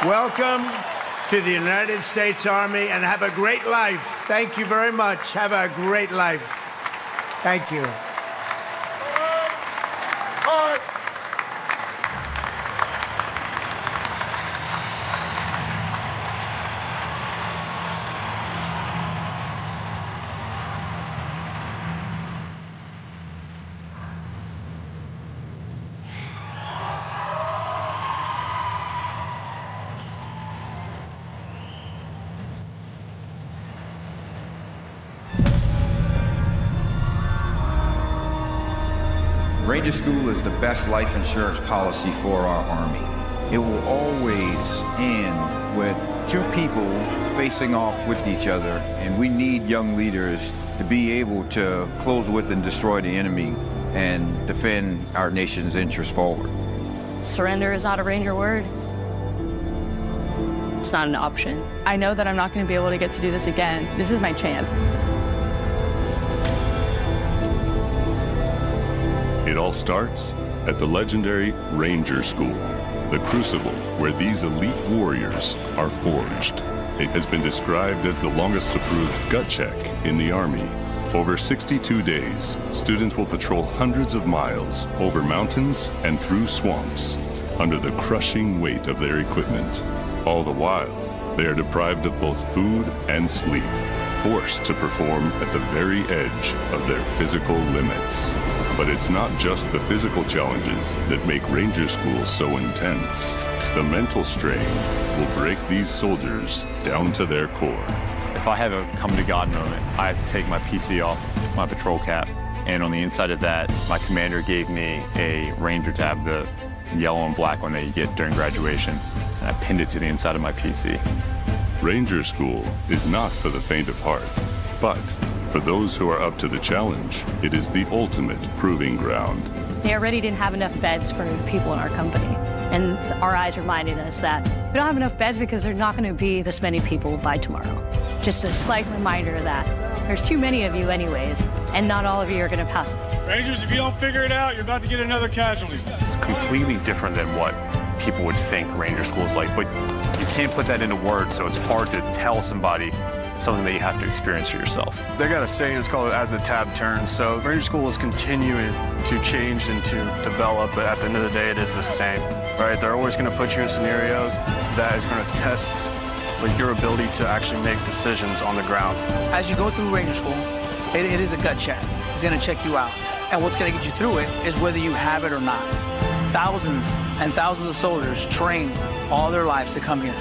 Welcome to the United States Army, and have a great life. Thank you very much. Have a great life. Thank you. Ranger School is the best life insurance policy for our Army. It will always end with two people facing off with each other, and we need young leaders to be able to close with and destroy the enemy and defend our nation's interests forward. Surrender is not a Ranger word. It's not an option. I know that I'm not going to be able to get to do this again. This is my chance. It all starts at the legendary Ranger School, the crucible where these elite warriors are forged. It has been described as the longest approved gut check in the Army. Over 62 days, students will patrol hundreds of miles over mountains and through swamps under the crushing weight of their equipment. All the while, they are deprived of both food and sleep, forced to perform at the very edge of their physical limits. But it's not just the physical challenges that make Ranger School so intense. The mental strain will break these soldiers down to their core. If I have a come-to-God moment, I have to take my PC off my patrol cap, and on the inside of that, my commander gave me a Ranger tab, the yellow and black one that you get during graduation, and I pinned it to the inside of my PC. Ranger School is not for the faint of heart, but for those who are up to the challenge, it is the ultimate proving ground. They already didn't have enough beds for the people in our company. And our eyes reminded us that we don't have enough beds because there's not going to be this many people by tomorrow. Just a slight reminder that there's too many of you anyways, and not all of you are going to pass. Rangers, if you don't figure it out, you're about to get another casualty. It's completely different than what people would think Ranger School is like, but you can't put that into words, so it's hard to tell somebody something that you have to experience for yourself. They got a saying, it's called as the tab turns. So Ranger School is continuing to change and to develop, but at the end of the day, it is the same, right? They're always going to put you in scenarios that is going to test like your ability to actually make decisions on the ground. As you go through Ranger School, it is a gut check. It's going to check you out. And what's going to get you through it is whether you have it or not. Thousands and thousands of soldiers train all their lives to come here,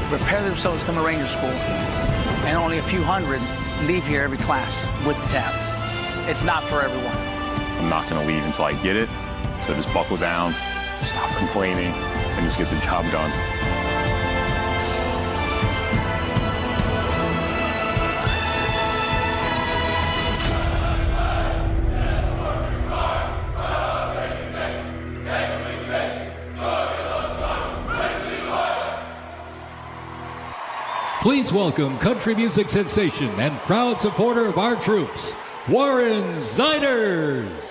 prepare themselves to come to Ranger School, and only a few hundred leave here every class with the tab. It's not for everyone. I'm not going to leave until I get it, so just buckle down, stop complaining, and just get the job done. Please welcome country music sensation and proud supporter of our troops, Warren Ziders.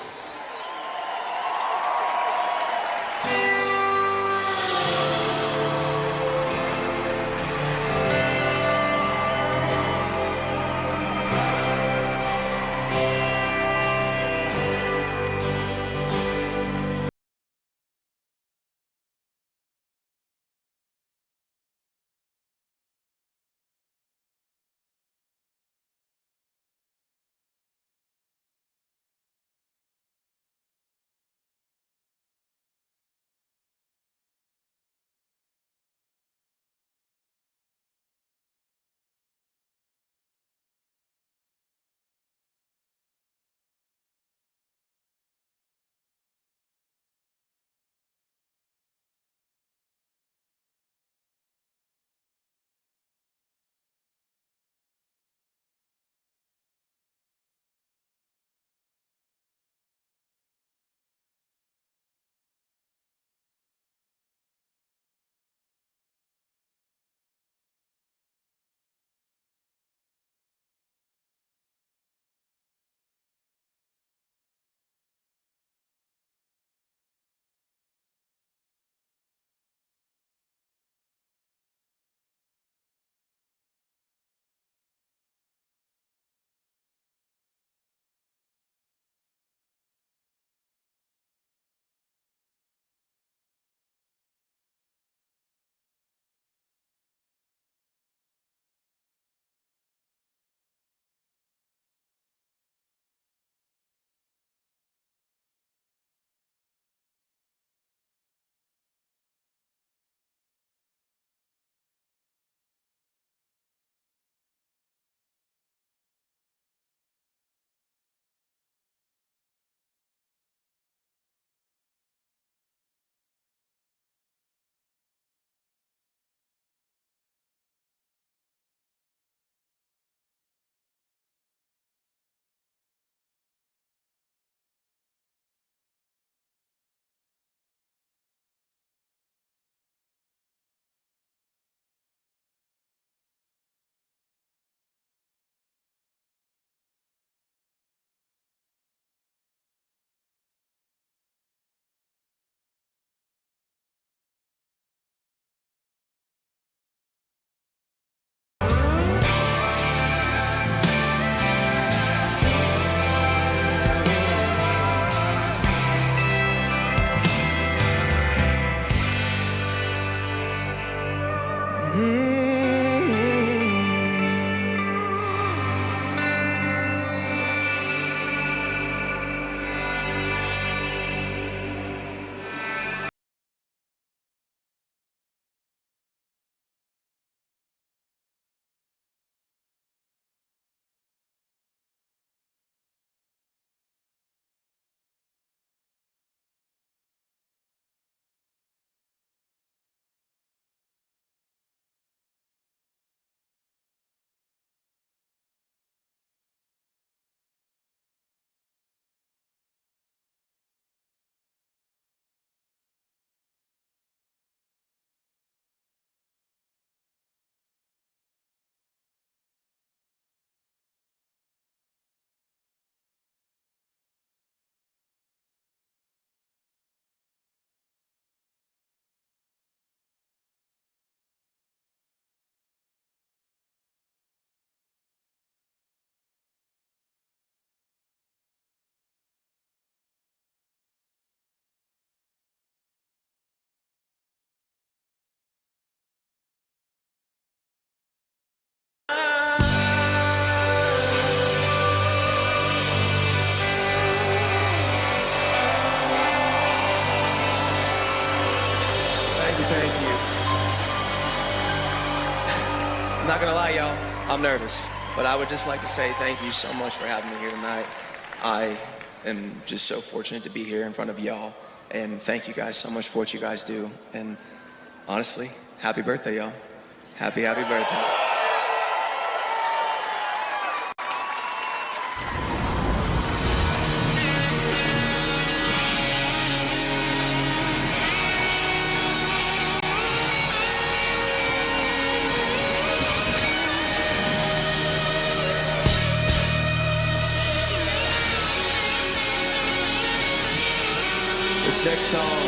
not gonna lie, y'all, I'm nervous, but I would just like to say thank you so much for having me here tonight. I am just so fortunate to be here in front of y'all, and thank you guys so much for what you guys do. And honestly, happy birthday, y'all. Happy birthday. This next song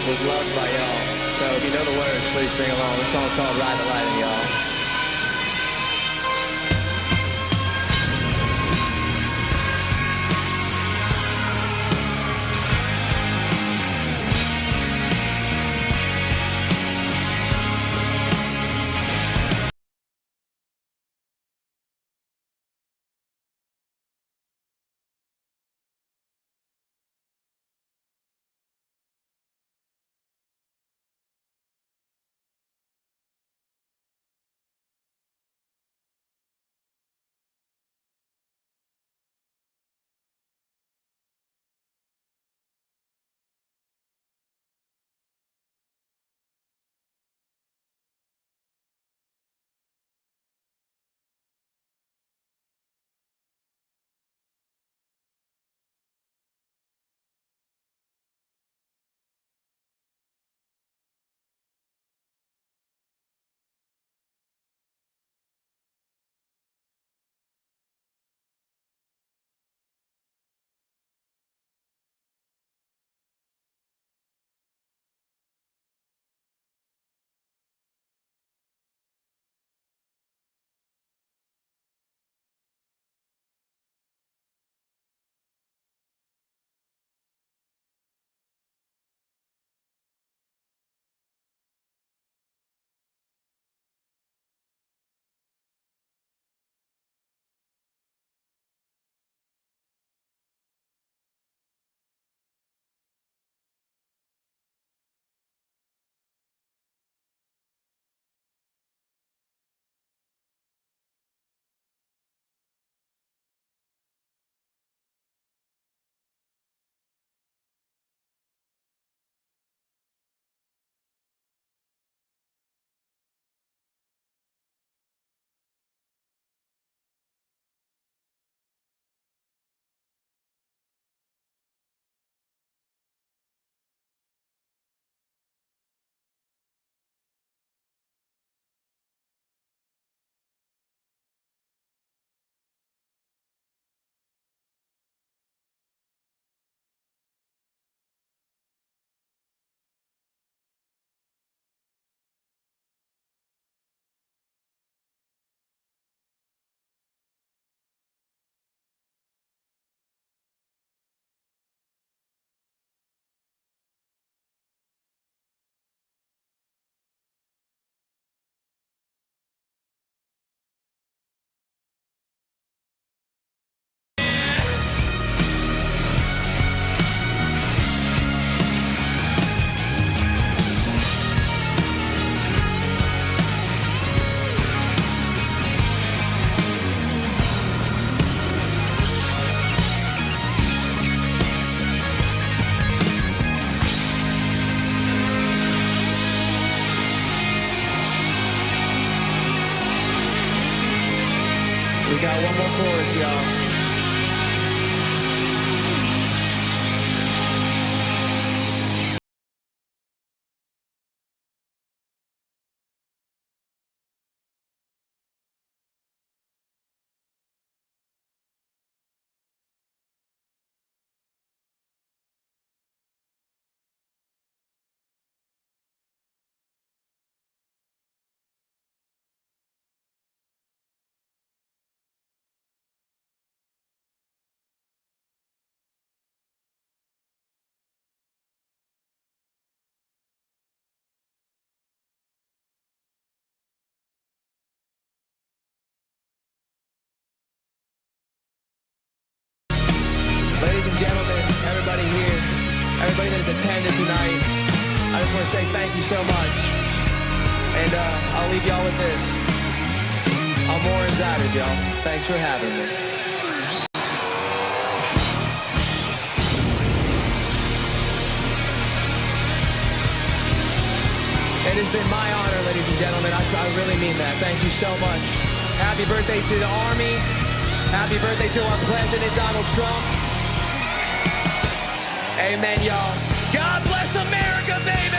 was loved by y'all, so if you know the words, please sing along. This song's called Ride the Lightning, y'all. We got one more chorus, y'all. Ladies and gentlemen, everybody here, everybody that has attended tonight, I just want to say thank you so much. And I'll leave y'all with this. I'm Warren Zatters, y'all. Thanks for having me. It has been my honor, ladies and gentlemen. I really mean that. Thank you so much. Happy birthday to the Army. Happy birthday to our President, Donald Trump. Amen, y'all. God bless America, baby!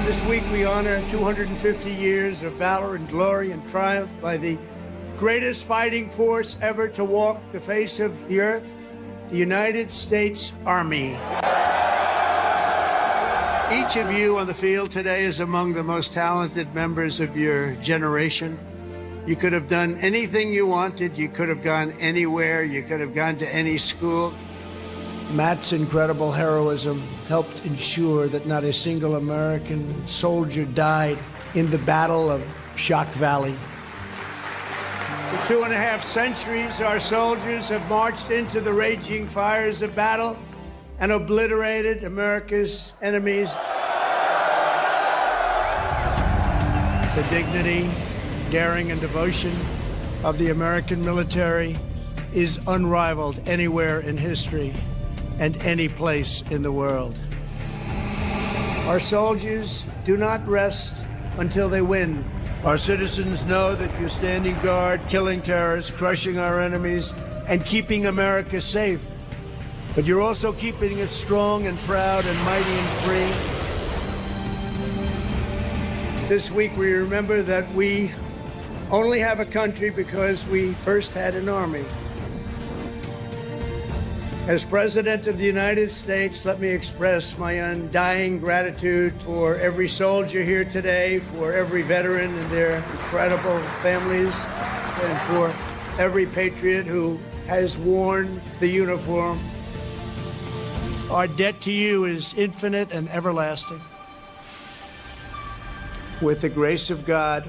This week we honor 250 years of valor and glory and triumph by the greatest fighting force ever to walk the face of the earth, the United States Army. Each of you on the field today is among the most talented members of your generation. You could have done anything you wanted. You could have gone anywhere. You could have gone to any school. Matt's incredible heroism helped ensure that not a single American soldier died in the Battle of Shock Valley. For 2.5 centuries, our soldiers have marched into the raging fires of battle and obliterated America's enemies. The dignity, daring, and devotion of the American military is unrivaled anywhere in history and any place in the world. Our soldiers do not rest until they win. Our citizens know that you're standing guard, killing terrorists, crushing our enemies, and keeping America safe. But you're also keeping it strong and proud and mighty and free. This week we remember that we only have a country because we first had an army. As President of the United States, let me express my undying gratitude for every soldier here today, for every veteran and their incredible families, and for every patriot who has worn the uniform. Our debt to you is infinite and everlasting. With the grace of God,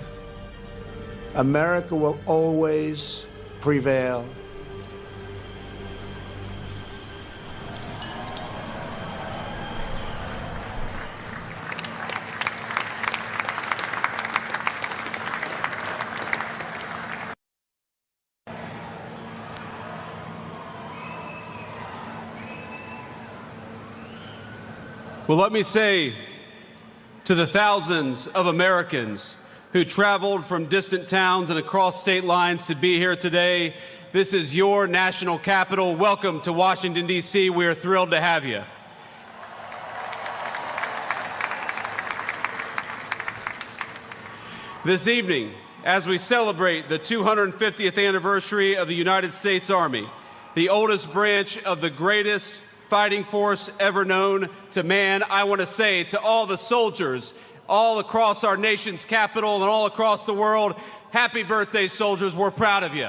America will always prevail. Well, let me say to the thousands of Americans who traveled from distant towns and across state lines to be here today, this is your national capital. Welcome to Washington, D.C. We are thrilled to have you. This evening, as we celebrate the 250th anniversary of the United States Army, the oldest branch of the greatest fighting force ever known to man, I want to say to all the soldiers all across our nation's capital and all across the world, happy birthday, soldiers. We're proud of you.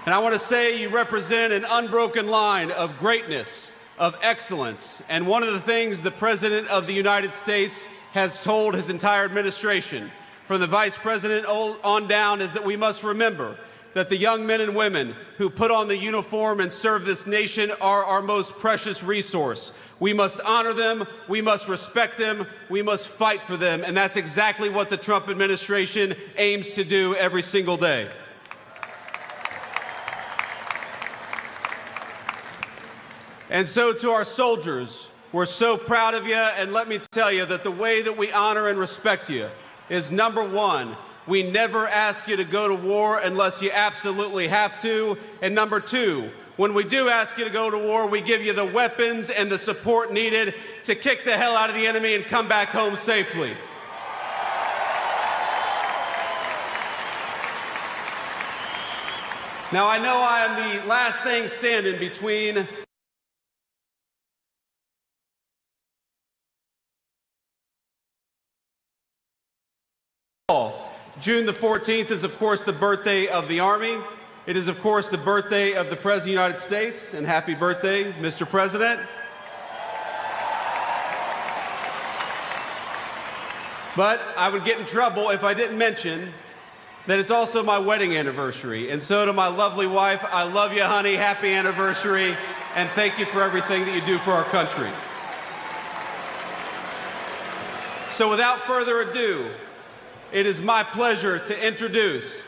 And I want to say you represent an unbroken line of greatness, of excellence. And one of the things the President of the United States has told his entire administration, from the Vice President on down, is that we must remember that the young men and women who put on the uniform and serve this nation are our most precious resource. We must honor them, we must respect them, we must fight for them, and that's exactly what the Trump administration aims to do every single day. And so to our soldiers, we're so proud of you, and let me tell you that the way that we honor and respect you is, number one, we never ask you to go to war unless you absolutely have to. And number two, when we do ask you to go to war, we give you the weapons and the support needed to kick the hell out of the enemy and come back home safely. Now, I know I am the last thing standing between June the 14th is, of course, the birthday of the Army. It is, of course, the birthday of the President of the United States, and happy birthday, Mr. President. But I would get in trouble if I didn't mention that it's also my wedding anniversary. And so to my lovely wife, I love you, honey, happy anniversary, and thank you for everything that you do for our country. So without further ado, it is my pleasure to introduce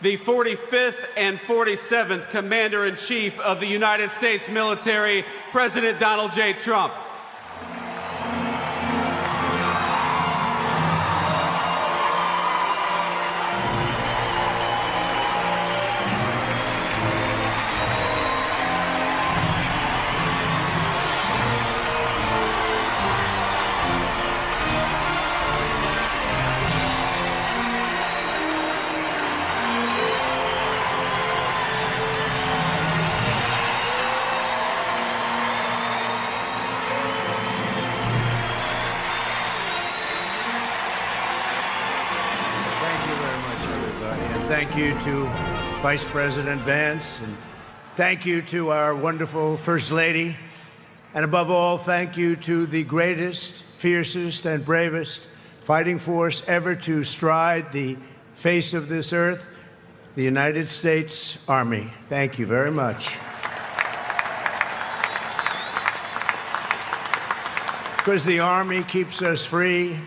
the 45th and 47th Commander-in-Chief of the United States Military, President Donald J. Trump. Thank you to Vice President Vance, and thank you to our wonderful First Lady, and above all, thank you to the greatest, fiercest, and bravest fighting force ever to stride the face of this earth, the United States Army. Thank you very much. Because the Army keeps us free,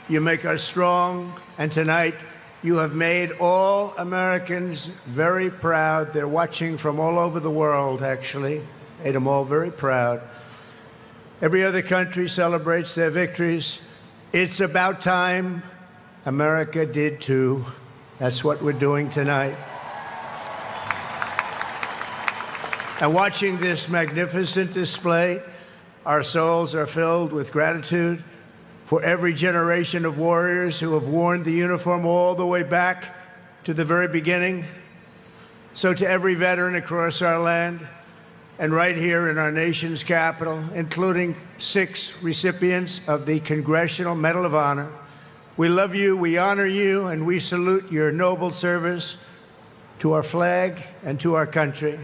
you make us strong, and tonight, you have made all Americans very proud. They're watching from all over the world, actually. Made them all very proud. Every other country celebrates their victories. It's about time America did too. That's what we're doing tonight. And watching this magnificent display, our souls are filled with gratitude for every generation of warriors who have worn the uniform all the way back to the very beginning. So to every veteran across our land, and right here in our nation's capital, including 6 recipients of the Congressional Medal of Honor, we love you, we honor you, and we salute your noble service to our flag and to our country.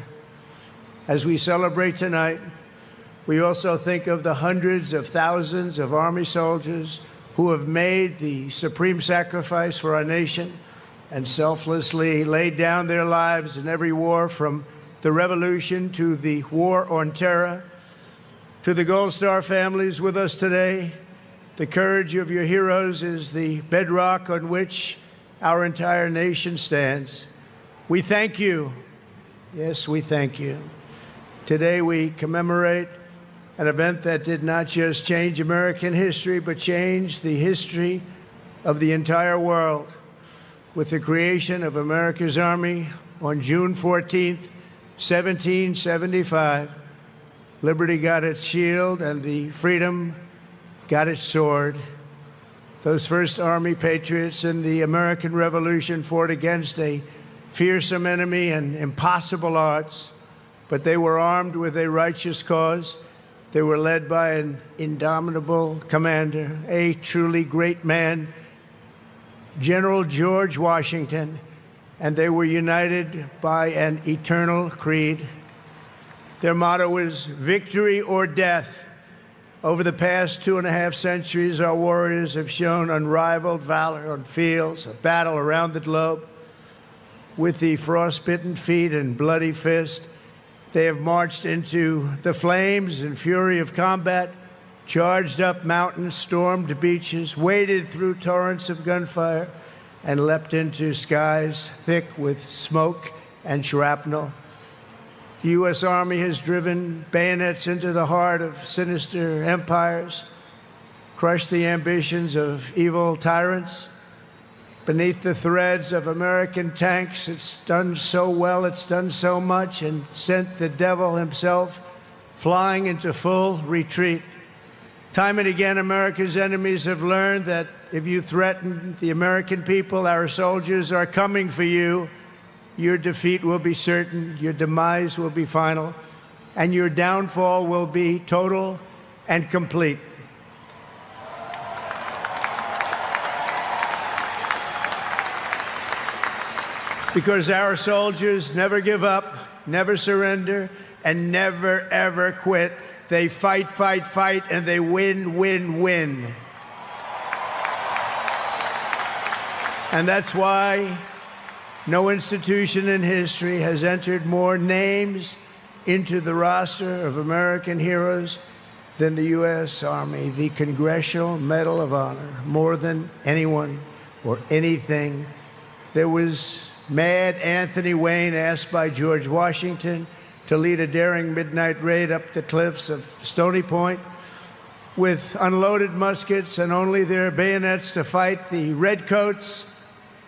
As we celebrate tonight, we also think of the hundreds of thousands of Army soldiers who have made the supreme sacrifice for our nation and selflessly laid down their lives in every war, from the Revolution to the War on Terror. To the Gold Star families with us today, the courage of your heroes is the bedrock on which our entire nation stands. We thank you. Yes, we thank you. Today we commemorate an event that did not just change American history, but changed the history of the entire world. With the creation of America's Army on June 14th, 1775, liberty got its shield and the freedom got its sword. Those first Army patriots in the American Revolution fought against a fearsome enemy and impossible odds, but they were armed with a righteous cause. They were led by an indomitable commander, a truly great man, General George Washington, and they were united by an eternal creed. Their motto was victory or death. Over the past 2.5 centuries, our warriors have shown unrivaled valor on fields of battle around the globe. With the frostbitten feet and bloody fist, they have marched into the flames and fury of combat, charged up mountains, stormed beaches, waded through torrents of gunfire, and leapt into skies thick with smoke and shrapnel. The U.S. Army has driven bayonets into the heart of sinister empires, crushed the ambitions of evil tyrants. Beneath the threads of American tanks, it's done so well, it's done so much, and sent the devil himself flying into full retreat. Time and again, America's enemies have learned that if you threaten the American people, our soldiers are coming for you. Your defeat will be certain, your demise will be final, and your downfall will be total and complete. because our soldiers never give up, never surrender, and never, ever quit. They fight, fight, fight, and they win, win, win. And that's why no institution in history has entered more names into the roster of American heroes than the U.S. Army, the Congressional Medal of Honor, more than anyone or anything. There was Mad Anthony Wayne asked by George Washington to lead a daring midnight raid up the cliffs of Stony Point with unloaded muskets and only their bayonets to fight the redcoats.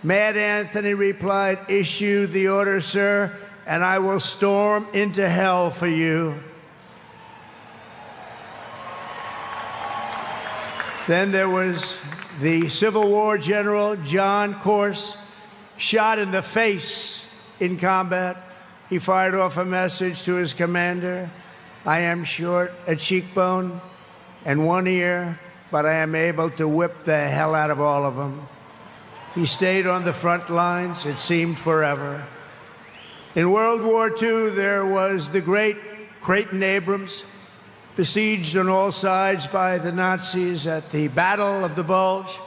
Mad Anthony replied, "Issue the order, sir, and I will storm into hell for you." Then there was the Civil War general, John Corse, shot in the face in combat. He fired off a message to his commander: "I am short a cheekbone and one ear, but I am able to whip the hell out of all of them." He stayed on the front lines, it seemed forever. In World War II, there was the great Creighton Abrams, besieged on all sides by the Nazis at the Battle of the Bulge.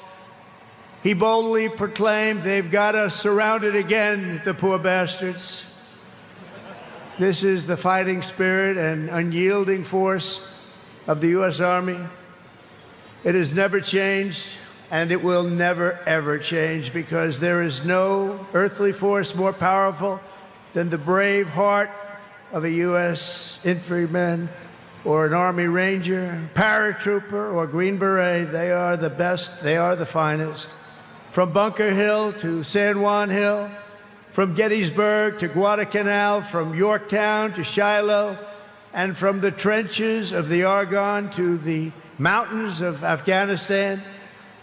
He boldly proclaimed, "They've got us surrounded again, the poor bastards." This is the fighting spirit and unyielding force of the U.S. Army. It has never changed, and it will never, ever change, because there is no earthly force more powerful than the brave heart of a U.S. infantryman or an Army Ranger, paratrooper, or Green Beret. They are the best, they are the finest. From Bunker Hill to San Juan Hill, from Gettysburg to Guadalcanal, from Yorktown to Shiloh, and from the trenches of the Argonne to the mountains of Afghanistan,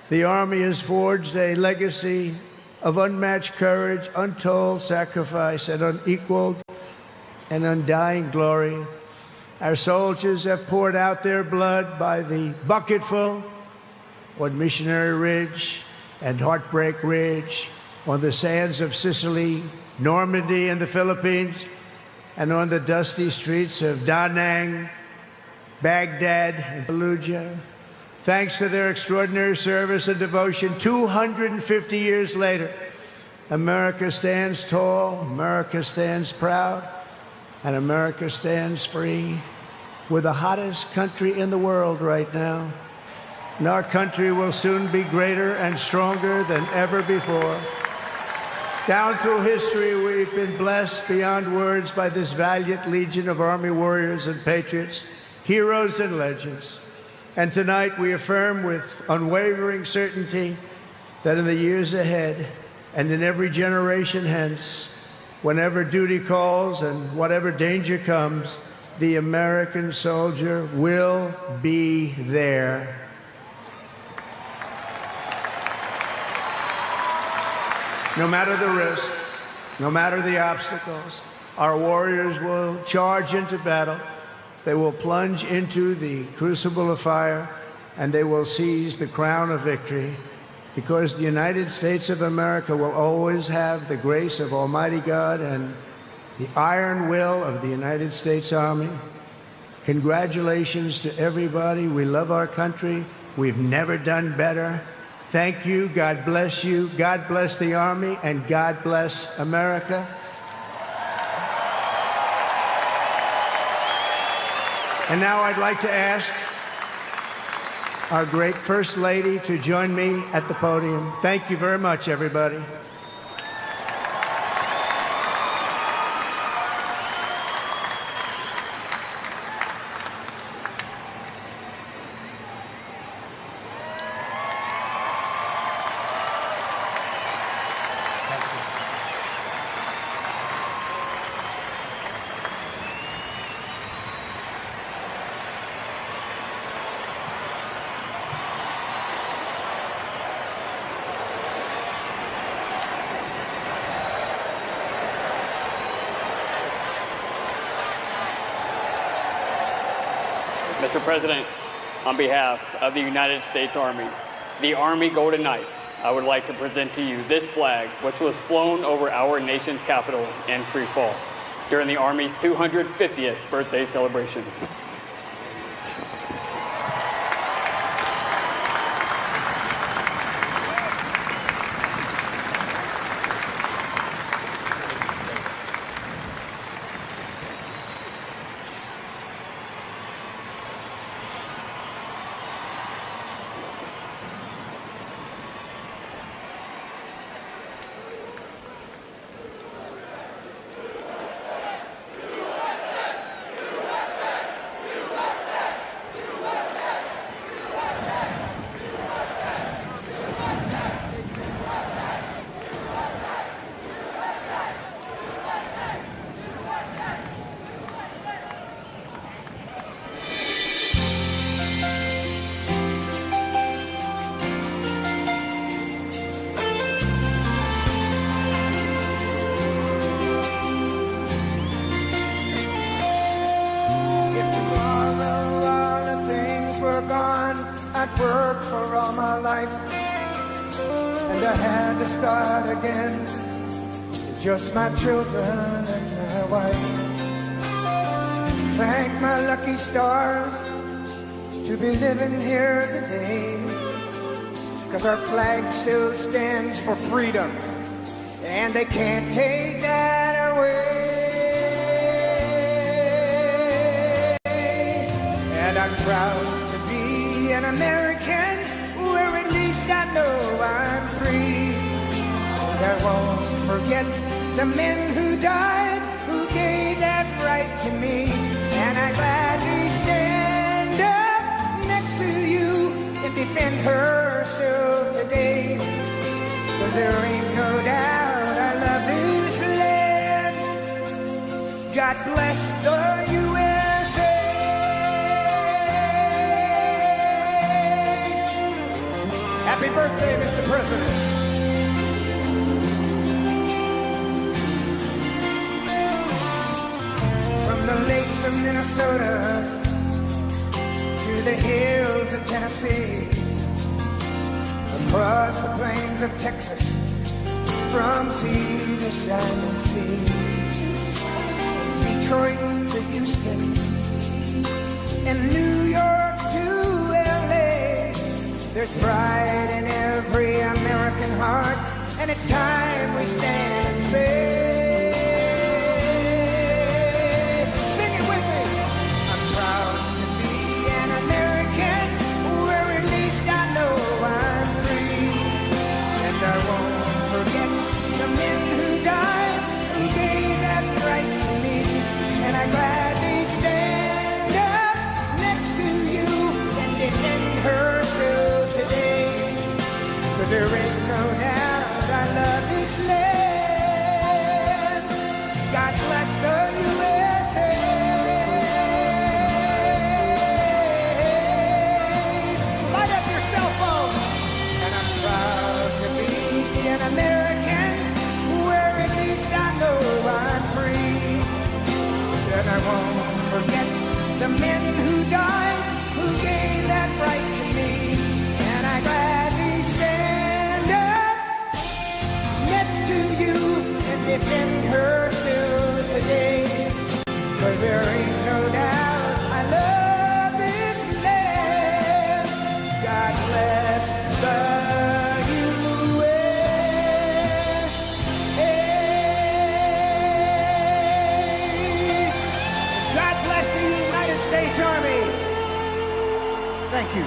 the Army has forged a legacy of unmatched courage, untold sacrifice, and unequaled and undying glory. Our soldiers have poured out their blood by the bucketful on Missionary Ridge and Heartbreak Ridge, on the sands of Sicily, Normandy, and the Philippines, and on the dusty streets of Da Nang, Baghdad, and Fallujah. Thanks to their extraordinary service and devotion, 250 years later, America stands tall, America stands proud, and America stands free. We're the hottest country in the world right now, and our country will soon be greater and stronger than ever before. Down through history, we've been blessed beyond words by this valiant legion of Army warriors and patriots, heroes and legends. And tonight we affirm with unwavering certainty that in the years ahead and in every generation hence, whenever duty calls and whatever danger comes, the American soldier will be there. No matter the risk, no matter the obstacles, our warriors will charge into battle. They will plunge into the crucible of fire, and they will seize the crown of victory, because the United States of America will always have the grace of Almighty God and the iron will of the United States Army. Congratulations to everybody. We love our country. We've never done better. Thank you. God bless you. God bless the Army, and God bless America. And now I'd like to ask our great First Lady to join me at the podium. Thank you very much, everybody. Mr. President, on behalf of the United States Army, the Army Golden Knights, I would like to present to you this flag, which was flown over our nation's capital in free fall during the Army's 250th birthday celebration. I'd worked for all my life, and I had to start again with just my children and my wife. Thank my lucky stars to be living here today, 'cause our flag still stands for freedom, and they can't take that away. And I'm proud to be an American, where at least I know I'm free. And I won't forget the men who died, who gave that right to me. And I gladly stand up next to you and defend her still today. 'Cause there ain't no doubt I love this land. God bless the USA. Happy birthday, Mr. President. From the lakes of Minnesota to the hills of Tennessee, across the plains of Texas, from sea to shining sea, Detroit to Houston, and New York to LA. There's pride in every American heart, and it's time we stand and say, sing it with me. I'm proud to be an American, where at least I know I'm free. And I won't forget the men who died, who gave that right to me. And I gladly stand up next to you and defend her still today. 'Cause there ain't no doubt I love this land. God bless the USA. Light up your cell phone. And I'm proud to be an American, where at least I know I'm free. And I won't forget the men who died, who gave that right to me. And I gladly stand up next to you and defend her still today. 'Cause there ain't no doubt I love this land. God bless the USA. God bless the United States Army. Thank you.